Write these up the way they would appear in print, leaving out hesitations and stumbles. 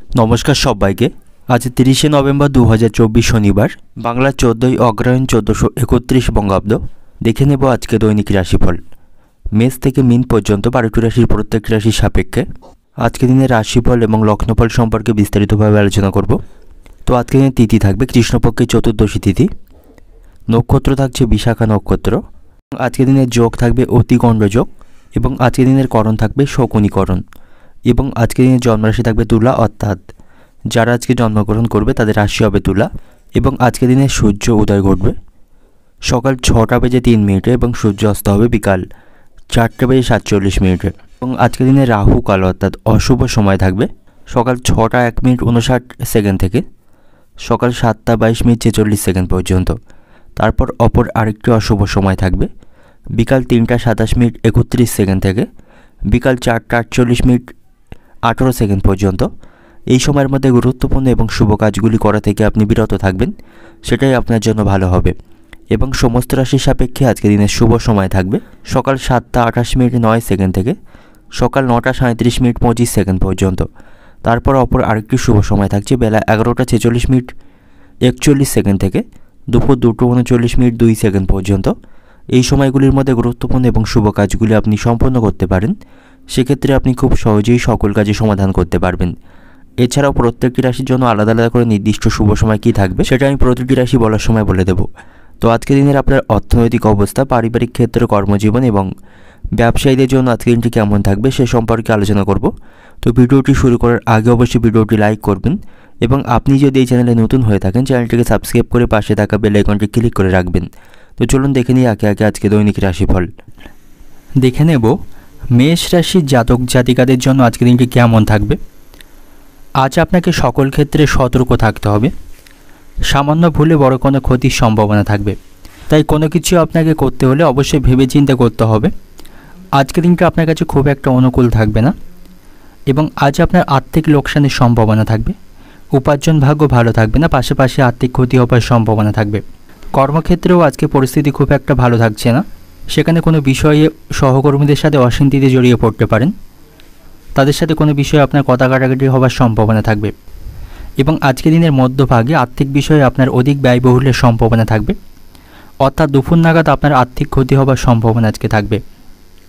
নমস্কার সবাইকে। আজ 30শে নভেম্বর 2024 শনিবার, বাংলা 14ই অগ্রহায়ণ 1431 বঙ্গাব্দ। দেখে নেব আজকে দৈনিক রাশিফল। মেষ থেকে মীন পর্যন্ত 12টি রাশির প্রত্যেকটি রাশির সাপেক্ষে আজকে দিনের রাশিফল এবং লগ্নফল সম্পর্কে বিস্তারিতভাবে আলোচনা করব। তো আজকে দিনের তিথি থাকবে কৃষ্ণপক্ষের চতুর্দশী তিথি, নক্ষত্র থাকছে বিশাখা নক্ষত্র। আজকে দিনের যোগ থাকবে অতিগণ্ড যোগ এবং আজকে দিনের করণ থাকবে শকুনিকরণ এবং আজকে দিনের জন্মরাশি থাকবে তুলা, অর্থাৎ যারা আজকে জন্মগ্রহণ করবে তাদের রাশি হবে তুলা। এবং আজকে দিনে সূর্য উদয় ঘটবে সকাল 6টা বেজে 3 মিনিটে এবং সূর্য অস্ত হবে বিকাল 4টা বেজে 47 মিনিটে। এবং আজকে দিনে রাহু কাল অর্থাৎ অশুভ সময় থাকবে সকাল 6টা 1 মিনিট 59 সেকেন্ড থেকে সকাল 7টা 22 মিনিট 46 সেকেন্ড পর্যন্ত। তারপর অপর আরেকটি অশুভ সময় থাকবে বিকাল 3টা 27 মিনিট 31 সেকেন্ড থেকে বিকাল 4টা 48 মিনিট 18 সেকেন্ড পর্যন্ত। এই সময়ের মধ্যে গুরুত্বপূর্ণ এবং শুভ কাজগুলি করা থেকে আপনি বিরত থাকবেন, সেটাই আপনার জন্য ভালো হবে। এবং সমস্ত রাশির সাপেক্ষে আজকে দিনের শুভ সময় থাকবে সকাল 7টা 28 মিনিট 9 সেকেন্ড থেকে সকাল 9টা 37 মিনিট 25 সেকেন্ড পর্যন্ত। তারপর অপর আরেকটি শুভ সময় থাকছে বেলা 11টা 46 মিনিট 41 সেকেন্ড থেকে দুপুর 2টা 39 মিনিট 2 সেকেন্ড পর্যন্ত। এই সময়গুলির মধ্যে গুরুত্বপূর্ণ এবং শুভ কাজগুলি আপনি সম্পন্ন করতে পারেন, সেক্ষেত্রে আপনি খুব সহজেই সকল কাজে সমাধান করতে পারবেন। এছাড়াও প্রত্যেকটি রাশির জন্য আলাদা আলাদা করে নির্দিষ্ট শুভ সময় কী থাকবে সেটা আমি প্রতিটি রাশি বলার সময় বলে দেব। তো আজকে দিনের আপনার অর্থনৈতিক অবস্থা, পারিবারিক ক্ষেত্রে, কর্মজীবন এবং ব্যবসায়ীদের জন্য আজকে দিনটি কেমন থাকবে সে সম্পর্কে আলোচনা করব। তো ভিডিওটি শুরু করার আগে অবশ্যই ভিডিওটি লাইক করবেন এবং আপনি যদি এই চ্যানেলে নতুন হয়ে থাকেন চ্যানেলটিকে সাবস্ক্রাইব করে পাশে থাকা বেল আইকনটি ক্লিক করে রাখবেন। তো চলুন দেখে নিই একে একে আজকে দৈনিক রাশিফল। দেখে নেব মেষ রাশির জাতক জাতিকাদের জন্য আজকে দিনটি কেমন থাকবে। আজ আপনাকে সকল ক্ষেত্রে সতর্ক থাকতে হবে, সামান্য ভুলে বড় কোনো ক্ষতির সম্ভাবনা থাকবে, তাই কোনো কিছু আপনাকে করতে হলে অবশ্যই ভেবেচিন্তে করতে হবে। আজকের দিনটা আপনার কাছে খুব একটা অনুকূল থাকবে না এবং আজ আপনার আর্থিক লোকসানের সম্ভাবনা থাকবে, উপার্জন ভাগ্য ভালো থাকবে না, পাশাপাশি আর্থিক ক্ষতি হওয়ার সম্ভাবনা থাকবে। কর্মক্ষেত্রেও আজকে পরিস্থিতি খুব একটা ভালো থাকছে না, সেখানে কোনো বিষয়ে সহকর্মীদের সাথে অশান্তিতে জড়িয়ে পড়তে পারেন, তাদের সাথে কোনো বিষয়ে আপনার কথা কাটাকাটি হওয়ার সম্ভাবনা থাকবে। এবং আজকের দিনের মধ্যভাগে আর্থিক বিষয়ে আপনার অধিক ব্যয়বহুলের সম্ভাবনা থাকবে, অর্থাৎ দুপুর নাগাদ আপনার আর্থিক ক্ষতি হওয়ার সম্ভাবনা আজকে থাকবে।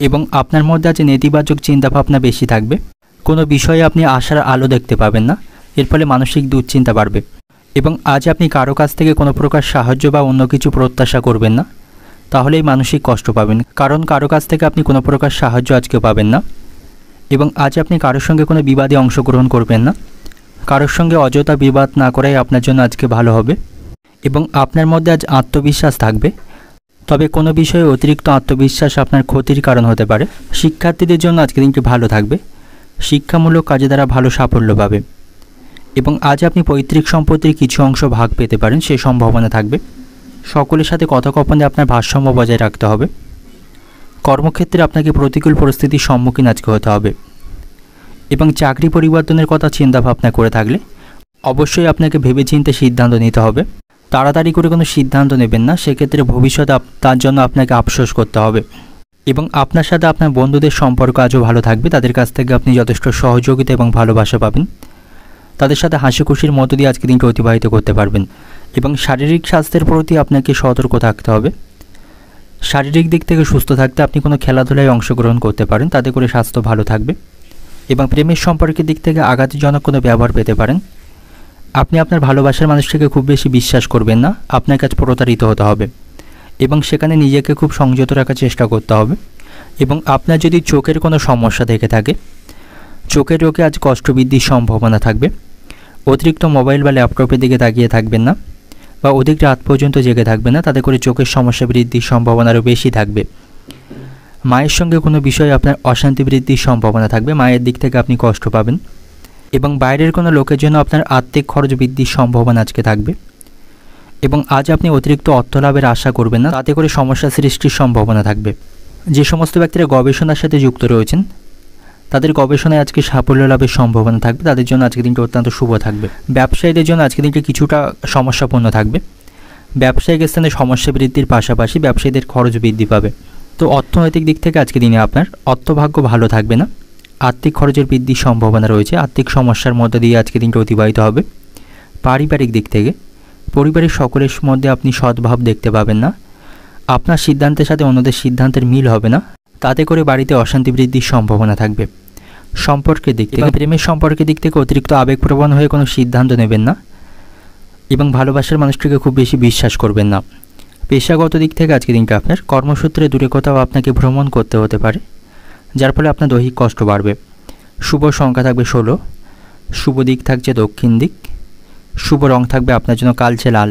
এবং আপনার মধ্যে আজ নেতিবাচক চিন্তাভাবনা বেশি থাকবে, কোনো বিষয়ে আপনি আশার আলো দেখতে পাবেন না, এর ফলে মানসিক দুশ্চিন্তা বাড়বে। এবং আজ আপনি কারো কাছ থেকে কোনো প্রকার সাহায্য বা অন্য কিছু প্রত্যাশা করবেন না, তাহলেই মানসিক কষ্ট পাবেন, কারণ কারো কাছ থেকে আপনি কোনো প্রকার সাহায্য আজকে পাবেন না। এবং আজ আপনি কারোর সঙ্গে কোনো বিবাদে অংশগ্রহণ করবেন না, কারোর সঙ্গে অযথা বিবাদ না করাই আপনার জন্য আজকে ভালো হবে। এবং আপনার মধ্যে আজ আত্মবিশ্বাস থাকবে, তবে কোনো বিষয়ে অতিরিক্ত আত্মবিশ্বাস আপনার ক্ষতির কারণ হতে পারে। শিক্ষার্থীদের জন্য আজকে দিনটি ভালো থাকবে, শিক্ষামূলক কাজে দ্বারা ভালো সাফল্য পাবে। এবং আজ আপনি পৈতৃক সম্পত্তির কিছু অংশ ভাগ পেতে পারেন, সেই সম্ভাবনা থাকবে। সকলের সাথে কথোপকথনে আপনার ভারসাম্য বজায় রাখতে হবে। কর্মক্ষেত্রে আপনাকে প্রতিকূল পরিস্থিতির সম্মুখীন আজকে হতে হবে। এবং চাকরি পরিবর্তনের কথা চিন্তাভাবনা করে থাকলে অবশ্যই আপনাকে ভেবেচিন্তে সিদ্ধান্ত নিতে হবে, তাড়াতাড়ি করে কোনো সিদ্ধান্ত নেবেন না, সেক্ষেত্রে ভবিষ্যতে তার জন্য আপনাকে আফসোস করতে হবে। এবং আপনার সাথে আপনার বন্ধুদের সম্পর্ক আজও ভালো থাকবে, তাদের কাছ থেকে আপনি যথেষ্ট সহযোগিতা এবং ভালোবাসা পাবেন, তাদের সাথে হাসি খুশির মধ্য দিয়ে আজকে দিনটি অতিবাহিত করতে পারবেন। এবং শারীরিক স্বাস্থ্যের প্রতি আপনাকে সতর্ক থাকতে হবে, শারীরিক দিক থেকে সুস্থ থাকতে আপনি কোনো খেলাধুলায় অংশগ্রহণ করতে পারেন, তাতে করে স্বাস্থ্য ভালো থাকবে। এবং প্রেমের সম্পর্কের দিক থেকে আঘাতজনক কোনো ব্যবহার পেতে পারেন, আপনি আপনার ভালোবাসার মানুষটিকে খুব বেশি বিশ্বাস করবেন না, আপনার কাছে প্রতারিত হতে হবে এবং সেখানে নিজেকে খুব সংযত রাখার চেষ্টা করতে হবে। এবং আপনার যদি চোখের কোনো সমস্যা থেকে থাকে, চোখের রোগে আজ কষ্ট বৃদ্ধির সম্ভাবনা থাকবে। অতিরিক্ত মোবাইল বা ল্যাপটপের দিকে তাকিয়ে থাকবেন না বা অধিক রাত পর্যন্ত জেগে থাকবেন না, তাতে করে চোখের সমস্যা বৃদ্ধির সম্ভাবনা আরও বেশি থাকবে। মায়ের সঙ্গে কোনো বিষয়ে আপনার অশান্তি বৃদ্ধির সম্ভাবনা থাকবে, মায়ের দিক থেকে আপনি কষ্ট পাবেন। এবং বাইরের কোনো লোকের জন্য আপনার আর্থিক খরচ বৃদ্ধির সম্ভাবনা আজকে থাকবে। এবং আজ আপনি অতিরিক্ত অর্থ লাভের আশা করবেন না, তাতে করে সমস্যা সৃষ্টির সম্ভাবনা থাকবে। যে সমস্ত ব্যক্তিরা গবেষণার সাথে যুক্ত রয়েছেন তাদের গবেষণায় আজকে সাফল্য লাভের সম্ভাবনা থাকবে, তাদের জন্য আজকের দিনটি অত্যন্ত শুভ থাকবে। ব্যবসায়ীদের জন্য আজকের দিনটি কিছুটা সমস্যাপূর্ণ থাকবে, ব্যবসায়িক স্থানে সমস্যা বৃদ্ধির পাশাপাশি ব্যবসায়ীদের খরচ বৃদ্ধি পাবে। তো অর্থনৈতিক দিক থেকে আজকে দিনে আপনার অর্থভাগ্য ভালো থাকবে না, আর্থিক খরচের বৃদ্ধির সম্ভাবনা রয়েছে। আর্থিক সমস্যার মধ্যে দিয়ে আজকে দিনটা অতিবাহিত হবে। পারিবারিক দিক থেকে পরিবারের সকলের মধ্যে আপনি সদ্ভাব দেখতে পাবেন না। আপনার সিদ্ধান্তের সাথে অন্যদের সিদ্ধান্তের মিল হবে না, তাতে করে বাড়িতে অশান্তি বৃদ্ধির সম্ভাবনা থাকবে। সম্পর্কের দিক থেকে প্রেমের সম্পর্কের দিক থেকে অতিরিক্ত আবেগপ্রবণ হয়ে কোনো সিদ্ধান্ত নেবেন না এবং ভালোবাসার মানুষটিকে খুব বেশি বিশ্বাস করবেন না। পেশাগত দিক থেকে আজকে দিনটা আপনার কর্মসূত্রে দূরে কোথাও আপনাকে ভ্রমণ করতে হতে পারে, যার ফলে আপনার দৈহিক কষ্ট বাড়বে। শুভ সংখ্যা থাকবে 16, শুভ দিক থাকছে দক্ষিণ দিক, শুভ রং থাকবে আপনার জন্য কালচে লাল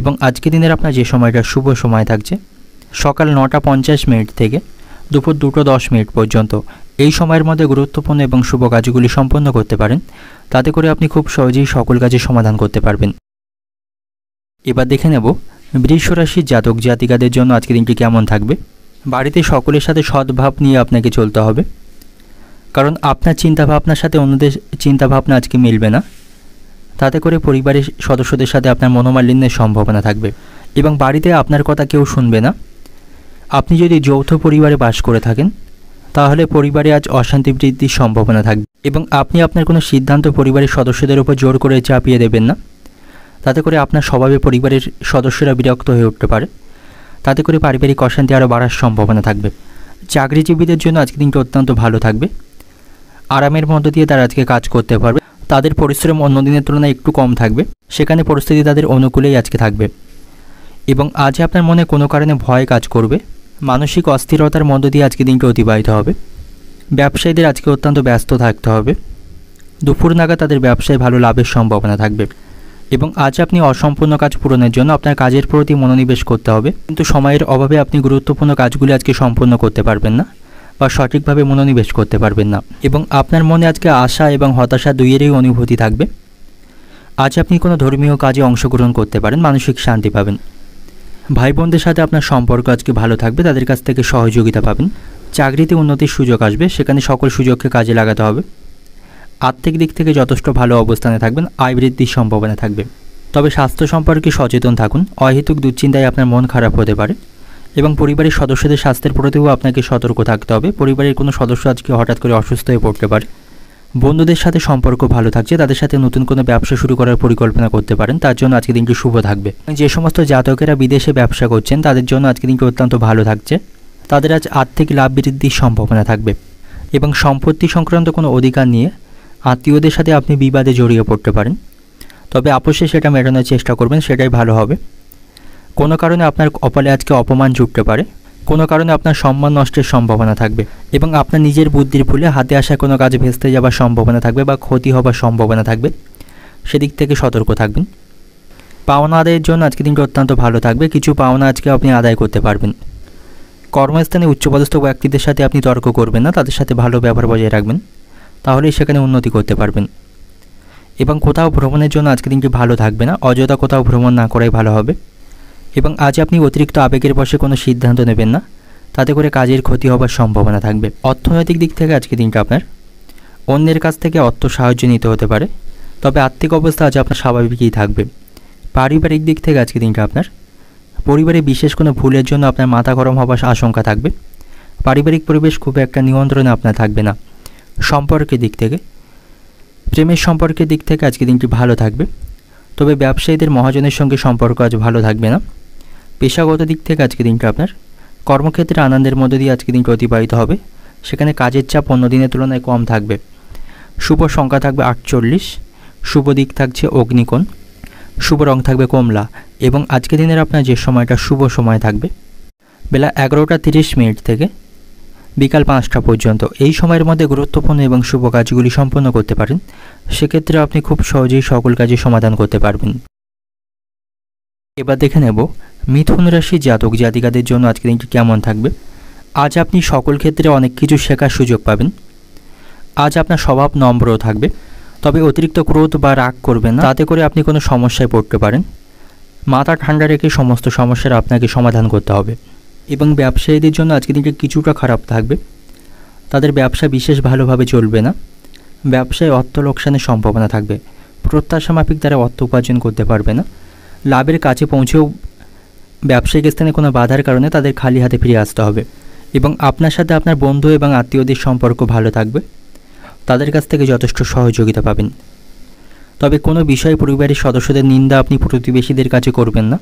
এবং আজকে দিনের আপনার যে সময়টা শুভ সময় থাকছে সকাল 9টা 50 মিনিট থেকে দুপুর 2টো 10 মিনিট পর্যন্ত। এই সময়ের মধ্যে গুরুত্বপূর্ণ এবং শুভ কাজগুলি সম্পন্ন করতে পারেন, তাতে করে আপনি খুব সহজেই সকল কাজের সমাধান করতে পারবেন। এবার দেখে নেব বৃষ রাশির জাতক জাতিকাদের জন্য আজকে দিনটি কেমন থাকবে। বাড়িতে সকলের সাথে সদ্ভাব নিয়ে আপনাকে চলতে হবে, কারণ আপনার চিন্তাভাবনার সাথে অন্যদের চিন্তাভাবনা আজকে মিলবে না, তাতে করে পরিবারের সদস্যদের সাথে আপনার মনোমালিন্যের সম্ভাবনা থাকবে এবং বাড়িতে আপনার কথা কেউ শুনবে না। আপনি যদি যৌথ পরিবারে বাস করে থাকেন তাহলে পরিবারে আজ অশান্তি বৃদ্ধির সম্ভাবনা থাকবে এবং আপনি আপনার কোনো সিদ্ধান্ত পরিবারের সদস্যদের উপর জোর করে চাপিয়ে দেবেন না, তাতে করে আপনার স্বভাবে পরিবারের সদস্যরা বিরক্ত হয়ে উঠতে পারে, তাতে করে পারিবারিক অশান্তি আরও বাড়ার সম্ভাবনা থাকবে। চাকরিজীবীদের জন্য আজকে দিনটি অত্যন্ত ভালো থাকবে। আরামের মধ্য দিয়ে তারা আজকে কাজ করতে পারবে। তাদের পরিশ্রম অন্য দিনের তুলনায় একটু কম থাকবে, সেখানে পরিস্থিতি তাদের অনুকূলেই আজকে থাকবে এবং আজ আপনার মনে কোনো কারণে ভয় কাজ করবে। মানসিক অস্থিরতার মধ্য দিয়ে আজকে দিনটি অতিবাহিত হবে। ব্যবসায়ীদের আজকে অত্যন্ত ব্যস্ত থাকতে হবে। দুপুর নাগাদ তাদের ব্যবসায় ভালো লাভের সম্ভাবনা থাকবে এবং আজ আপনি অসম্পূর্ণ কাজ পূরণের জন্য আপনার কাজের প্রতি মনোনিবেশ করতে হবে, কিন্তু সময়ের অভাবে আপনি গুরুত্বপূর্ণ কাজগুলি আজকে সম্পূর্ণ করতে পারবেন না বা সঠিকভাবে মনোনিবেশ করতে পারবেন না এবং আপনার মনে আজকে আশা এবং হতাশা দুইয়েরই অনুভূতি থাকবে। আজ আপনি কোনো ধর্মীয় কাজে অংশগ্রহণ করতে পারেন, মানসিক শান্তি পাবেন। ভাই বোনদের সাথে আপনার সম্পর্ক আজকে ভালো থাকবে, তাদের কাছ থেকে সহযোগিতা পাবেন। চাকরিতে উন্নতির সুযোগ আসবে, সেখানে সকল সুযোগকে কাজে লাগাতে হবে। আর্থিক দিক থেকে যথেষ্ট ভালো অবস্থানে থাকবেন, আয় বৃদ্ধির সম্ভাবনা থাকবে। তবে স্বাস্থ্য সম্পর্কে সচেতন থাকুন, অহেতুক দুশ্চিন্তায় আপনার মন খারাপ হতে পারে এবং পরিবারের সদস্যদের স্বাস্থ্যের প্রতিও আপনাকে সতর্ক থাকতে হবে। পরিবারের কোনো সদস্য আজকে হঠাৎ করে অসুস্থ হয়ে পড়তে পারে। বন্ধুদের সাথে সম্পর্ক ভালো থাকছে, তাদের সাথে নতুন কোনো ব্যবসা শুরু করার পরিকল্পনা করতে পারেন, তার জন্য আজকে দিনটি শুভ থাকবে। যে সমস্ত জাতকেরা বিদেশে ব্যবসা করছেন তাদের জন্য আজকে দিনটি অত্যন্ত ভালো থাকছে। তাদের আজ আর্থিক লাভ বৃদ্ধির সম্ভাবনা থাকবে এবং সম্পত্তি সংক্রান্ত কোনো অধিকার নিয়ে আত্মীয়দের সাথে আপনি বিবাদে জড়িয়ে পড়তে পারেন, তবে আপোষে সেটা মেটানোর চেষ্টা করবেন, সেটাই ভালো হবে। কোনো কারণে আপনার কপালে আজকে অপমান জুটতে পারে, কোনো কারণে আপনার সম্মান নষ্টের সম্ভাবনা থাকবে এবং আপনার নিজের বুদ্ধির ভুলে হাতে আসা কোনো কাজে ভেস্তে যাওয়ার সম্ভাবনা থাকবে বা ক্ষতি হবার সম্ভাবনা থাকবে, সেদিক থেকে সতর্ক থাকবেন। পাওনা আদায়ের জন্য আজকে দিনটি অত্যন্ত ভালো থাকবে, কিছু পাওনা আজকে আপনি আদায় করতে পারবেন। কর্মস্থানে উচ্চপদস্থ ব্যক্তিদের সাথে আপনি তর্ক করবেন না, তাদের সাথে ভালো ব্যবহার বজায় রাখবেন, তাহলেই সেখানে উন্নতি করতে পারবেন। এবং কোথাও ভ্রমণের জন্য আজকে দিনটি ভালো থাকবে না, অযথা কোথাও ভ্রমণ না করাই ভালো হবে এবং আজ আপনি অতিরিক্ত আবেগের বশে কোনো সিদ্ধান্ত নেবেন না, তাতে করে কাজের ক্ষতি হবার সম্ভাবনা থাকবে। অর্থনৈতিক দিক থেকে আজকে দিনটা আপনার অন্যের কাছ থেকে অর্থ সাহায্য নিতে হতে পারে, তবে আর্থিক অবস্থা আজ আপনার স্বাভাবিকই থাকবে। পারিবারিক দিক থেকে আজকে দিনটা আপনার পরিবারে বিশেষ কোনো ভুলের জন্য আপনার মাথা গরম হবার আশঙ্কা থাকবে। পারিবারিক পরিবেশ খুব একটা নিয়ন্ত্রণে আপনার থাকবে না। সম্পর্কের দিক থেকে প্রেমের সম্পর্কের দিক থেকে আজকে দিনটি ভালো থাকবে, তবে ব্যবসায়ীদের মহাজনের সঙ্গে সম্পর্ক আজ ভালো থাকবে না। পেশাগত দিক থেকে আজকে দিনটা আপনার কর্মক্ষেত্রে আনন্দের মধ্য দিয়ে আজকে দিনটি অতিবাহিত হবে, সেখানে কাজের চাপ অন্য দিনের তুলনায় কম থাকবে। শুভ সংখ্যা থাকবে 48, শুভ দিক থাকছে অগ্নিকোণ, শুভ রং থাকবে কমলা এবং আজকে দিনের আপনার যে সময়টা শুভ সময় থাকবে বেলা 11টা 30 মিনিট থেকে বিকাল 5টা পর্যন্ত। এই সময়ের মধ্যে গুরুত্বপূর্ণ এবং শুভ কাজগুলি সম্পন্ন করতে পারেন, সেক্ষেত্রে আপনি খুব সহজেই সকল কাজে সমাধান করতে পারবেন। এবার দেখে নেব মিথুন রাশি জাতক জাতিকাদের জন্য আজকে দিনটি কেমন থাকবে। আজ আপনি সকল ক্ষেত্রে অনেক কিছু শেখার সুযোগ পাবেন। আজ আপনার স্বভাব নম্রও থাকবে, তবে অতিরিক্ত ক্রোধ বা রাগ করবেন না, তাতে করে আপনি কোনো সমস্যায় পড়তে পারেন। মাথা ঠান্ডা রেখে সমস্ত সমস্যার আপনাকে সমাধান করতে হবে এবং ব্যবসায়ীদের জন্য আজকে দিনটি কিছুটা খারাপ থাকবে। তাদের ব্যবসা বিশেষ ভালোভাবে চলবে না, ব্যবসায় অর্থ লোকসানের সম্ভাবনা থাকবে। প্রত্যাশা মাফিক তারা অর্থ উপার্জন করতে পারবে না। লাভের কাছে পৌঁছেও ব্যবসায়িক স্থানে কোনো বাধার কারণে তাদের খালি হাতে ফিরে আসতে হবে এবং আপনার সাথে আপনার বন্ধু এবং আত্মীয়দের সম্পর্ক ভালো থাকবে। তাদের কাছ থেকে যথেষ্ট সহযোগিতা পাবেন। তবে কোনো বিষয়ে পরিবারের সদস্যদের নিন্দা আপনি প্রতিবেশীদের কাছে করবেন না,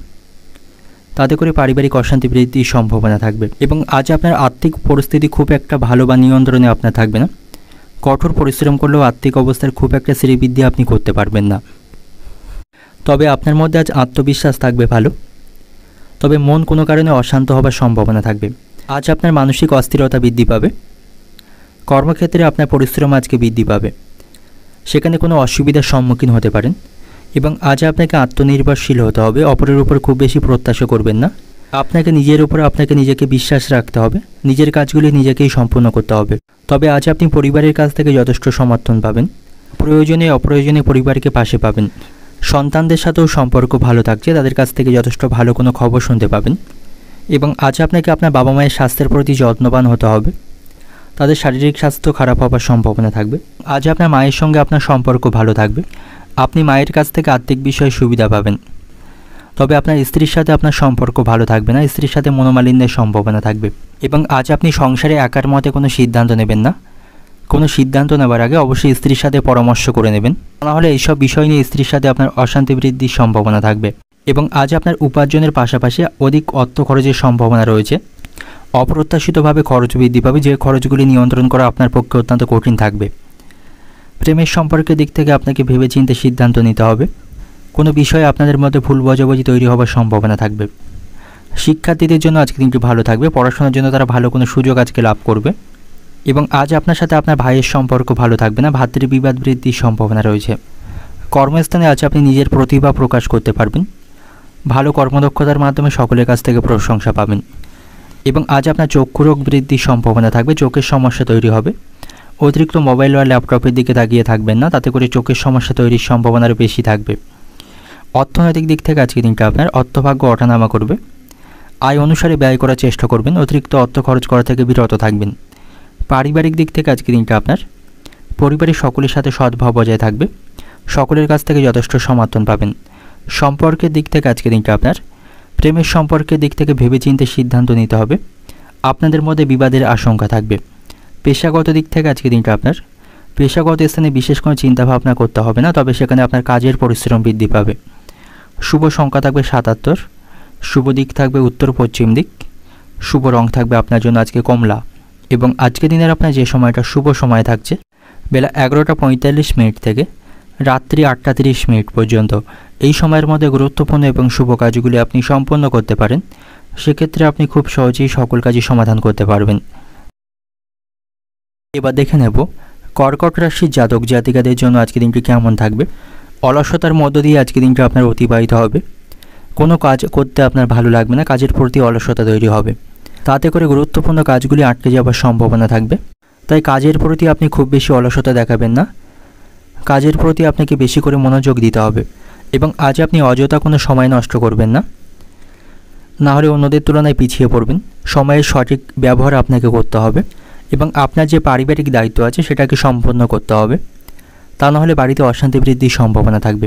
তাতে করে পারিবারিক অশান্তি বৃদ্ধির সম্ভাবনা থাকবে। এবং আজ আপনার আর্থিক পরিস্থিতি খুব একটা ভালো বা নিয়ন্ত্রণে আপনার থাকবে না। কঠোর পরিশ্রম করলেও আর্থিক অবস্থার খুব একটা শ্রীবৃদ্ধি আপনি করতে পারবেন না। তবে আপনার মধ্যে আজ আত্মবিশ্বাস থাকবে ভালো, তবে মন কোনো কারণে অশান্ত হবার সম্ভাবনা থাকবে। আজ আপনার মানসিক অস্থিরতা বৃদ্ধি পাবে। কর্মক্ষেত্রে আপনার পরিশ্রম আজকে বৃদ্ধি পাবে, সেখানে কোনো অসুবিধার সম্মুখীন হতে পারেন। এবং আজ আপনাকে আত্মনির্ভরশীল হতে হবে, অপরের উপর খুব বেশি প্রত্যাশা করবেন না। আপনাকে নিজের উপর নিজেকে বিশ্বাস রাখতে হবে, নিজের কাজগুলি নিজেকেই সম্পূর্ণ করতে হবে। তবে আজ আপনি পরিবারের কাছ থেকে যথেষ্ট সমর্থন পাবেন, প্রয়োজনে অপ্রয়োজনে পরিবারকে পাশে পাবেন। সন্তানদের সাথেও সম্পর্ক ভালো থাকছে, তাদের কাছ থেকে যথেষ্ট ভালো কোনো খবর শুনতে পাবেন। এবং আজ আপনাকে আপনার বাবা মায়ের স্বাস্থ্যের প্রতি যত্নবান হতে হবে, তাদের শারীরিক স্বাস্থ্য খারাপ হওয়ার সম্ভাবনা থাকবে। আজ আপনার মায়ের সঙ্গে আপনার সম্পর্ক ভালো থাকবে, আপনি মায়ের কাছ থেকে আর্থিক বিষয়ে সুবিধা পাবেন। তবে আপনার স্ত্রীর সাথে আপনার সম্পর্ক ভালো থাকবে না, স্ত্রীর সাথে মনোমালিন্যের সম্ভাবনা থাকবে। এবং আজ আপনি সংসারে একার মতে কোনো সিদ্ধান্ত নেবেন না, কোনো সিদ্ধান্ত নেওয়ার আগে অবশ্যই স্ত্রীর সাথে পরামর্শ করে নেবেন, নাহলে এইসব বিষয় নিয়ে স্ত্রীর সাথে আপনার অশান্তি বৃদ্ধির সম্ভাবনা থাকবে। এবং আজ আপনার উপার্জনের পাশাপাশি অধিক অর্থ খরচের সম্ভাবনা রয়েছে। অপ্রত্যাশিতভাবে খরচ বৃদ্ধি পাবে, যে খরচগুলি নিয়ন্ত্রণ করা আপনার পক্ষে অত্যন্ত কঠিন থাকবে। প্রেমের সম্পর্কের দিক থেকে আপনাকে ভেবেচিন্তে সিদ্ধান্ত নিতে হবে, কোনো বিষয়ে আপনাদের মধ্যে ভুল বোঝাবুঝি তৈরি হওয়ার সম্ভাবনা থাকবে। শিক্ষার্থীদের জন্য আজকে দিনটি ভালো থাকবে, পড়াশোনার জন্য তারা ভালো কোনো সুযোগ আজকে লাভ করবে। এবং আজ আপনার সাথে আপনার ভাইয়ের সম্পর্ক ভালো থাকবে না, ভাতৃবিবাদ বৃদ্ধির সম্ভাবনা রয়েছে। কর্মস্থানে আজ আপনি নিজের প্রতিভা প্রকাশ করতে পারবেন, ভালো কর্মদক্ষতার মাধ্যমে সকলের কাছ থেকে প্রশংসা পাবেন। এবং আজ আপনার চক্ষু রোগ বৃদ্ধির সম্ভাবনা থাকবে, চোখের সমস্যা তৈরি হবে। অতিরিক্ত মোবাইল বা ল্যাপটপের দিকে তাকিয়ে থাকবেন না, তাতে করে চোখের সমস্যা তৈরির সম্ভাবনা আরও বেশি থাকবে। অর্থনৈতিক দিক থেকে আজকে দিনটা আপনার অর্থভাগ্য ওঠানামা করবে, আয় অনুসারে ব্যয় করার চেষ্টা করবেন, অতিরিক্ত অর্থ খরচ করা থেকে বিরত থাকবেন। পারিবারিক দিক থেকে আজকে দিনটা আপনার পরিবারের সকলের সাথে সদ্ভাব বজায় থাকবে, সকলের কাছ থেকে যথেষ্ট সমর্থন পাবেন। সম্পর্কের দিক থেকে আজকে দিনটা আপনার প্রেমের সম্পর্কের দিক থেকে ভেবেচিন্তে সিদ্ধান্ত নিতে হবে, আপনাদের মধ্যে বিবাদের আশঙ্কা থাকবে। পেশাগত দিক থেকে আজকে দিনটা আপনার পেশাগত স্থানে বিশেষ কোনো চিন্তাভাবনা করতে হবে না, তবে সেখানে আপনার কাজের পরিশ্রম বৃদ্ধি পাবে। শুভ সংখ্যা থাকবে ৭৭, শুভ দিক থাকবে উত্তর পশ্চিম দিক, শুভ রং থাকবে আপনার জন্য আজকে কমলা। এবং আজকে দিনের আপনার যে সময়টা শুভ সময় থাকছে বেলা ১১টা ৪৫ মিনিট থেকে রাত্রি ৮টা ৩০ মিনিট পর্যন্ত, এই সময়ের মধ্যে গুরুত্বপূর্ণ এবং শুভ কাজগুলি আপনি সম্পন্ন করতে পারেন, সেক্ষেত্রে আপনি খুব সহজেই সকল কাজই সমাধান করতে পারবেন। এবার দেখে নেব কর্কট রাশির জাতক জাতিকাদের জন্য আজকে দিনটি কেমন থাকবে। অলসতার মধ্য দিয়ে আজকে দিনটি আপনার অতিবাহিত হবে, কোনো কাজ করতে আপনার ভালো লাগবে না, কাজের প্রতি অলসতা তৈরি হবে, তাতে করে গুরুত্বপূর্ণ কাজগুলি আটকে যাওয়ার সম্ভাবনা থাকবে। তাই কাজের প্রতি আপনি খুব বেশি অলসতা দেখাবেন না, কাজের প্রতি আপনাকে বেশি করে মনোযোগ দিতে হবে। এবং আজ আপনি অযথা কোনো সময় নষ্ট করবেন না, না হলে অন্যদের তুলনায় পিছিয়ে পড়বেন। সময়ের সঠিক ব্যবহার আপনাকে করতে হবে এবং আপনার যে পারিবারিক দায়িত্ব আছে সেটাকে সম্পন্ন করতে হবে, তা না হলে বাড়িতে অশান্তি বৃদ্ধির সম্ভাবনা থাকবে।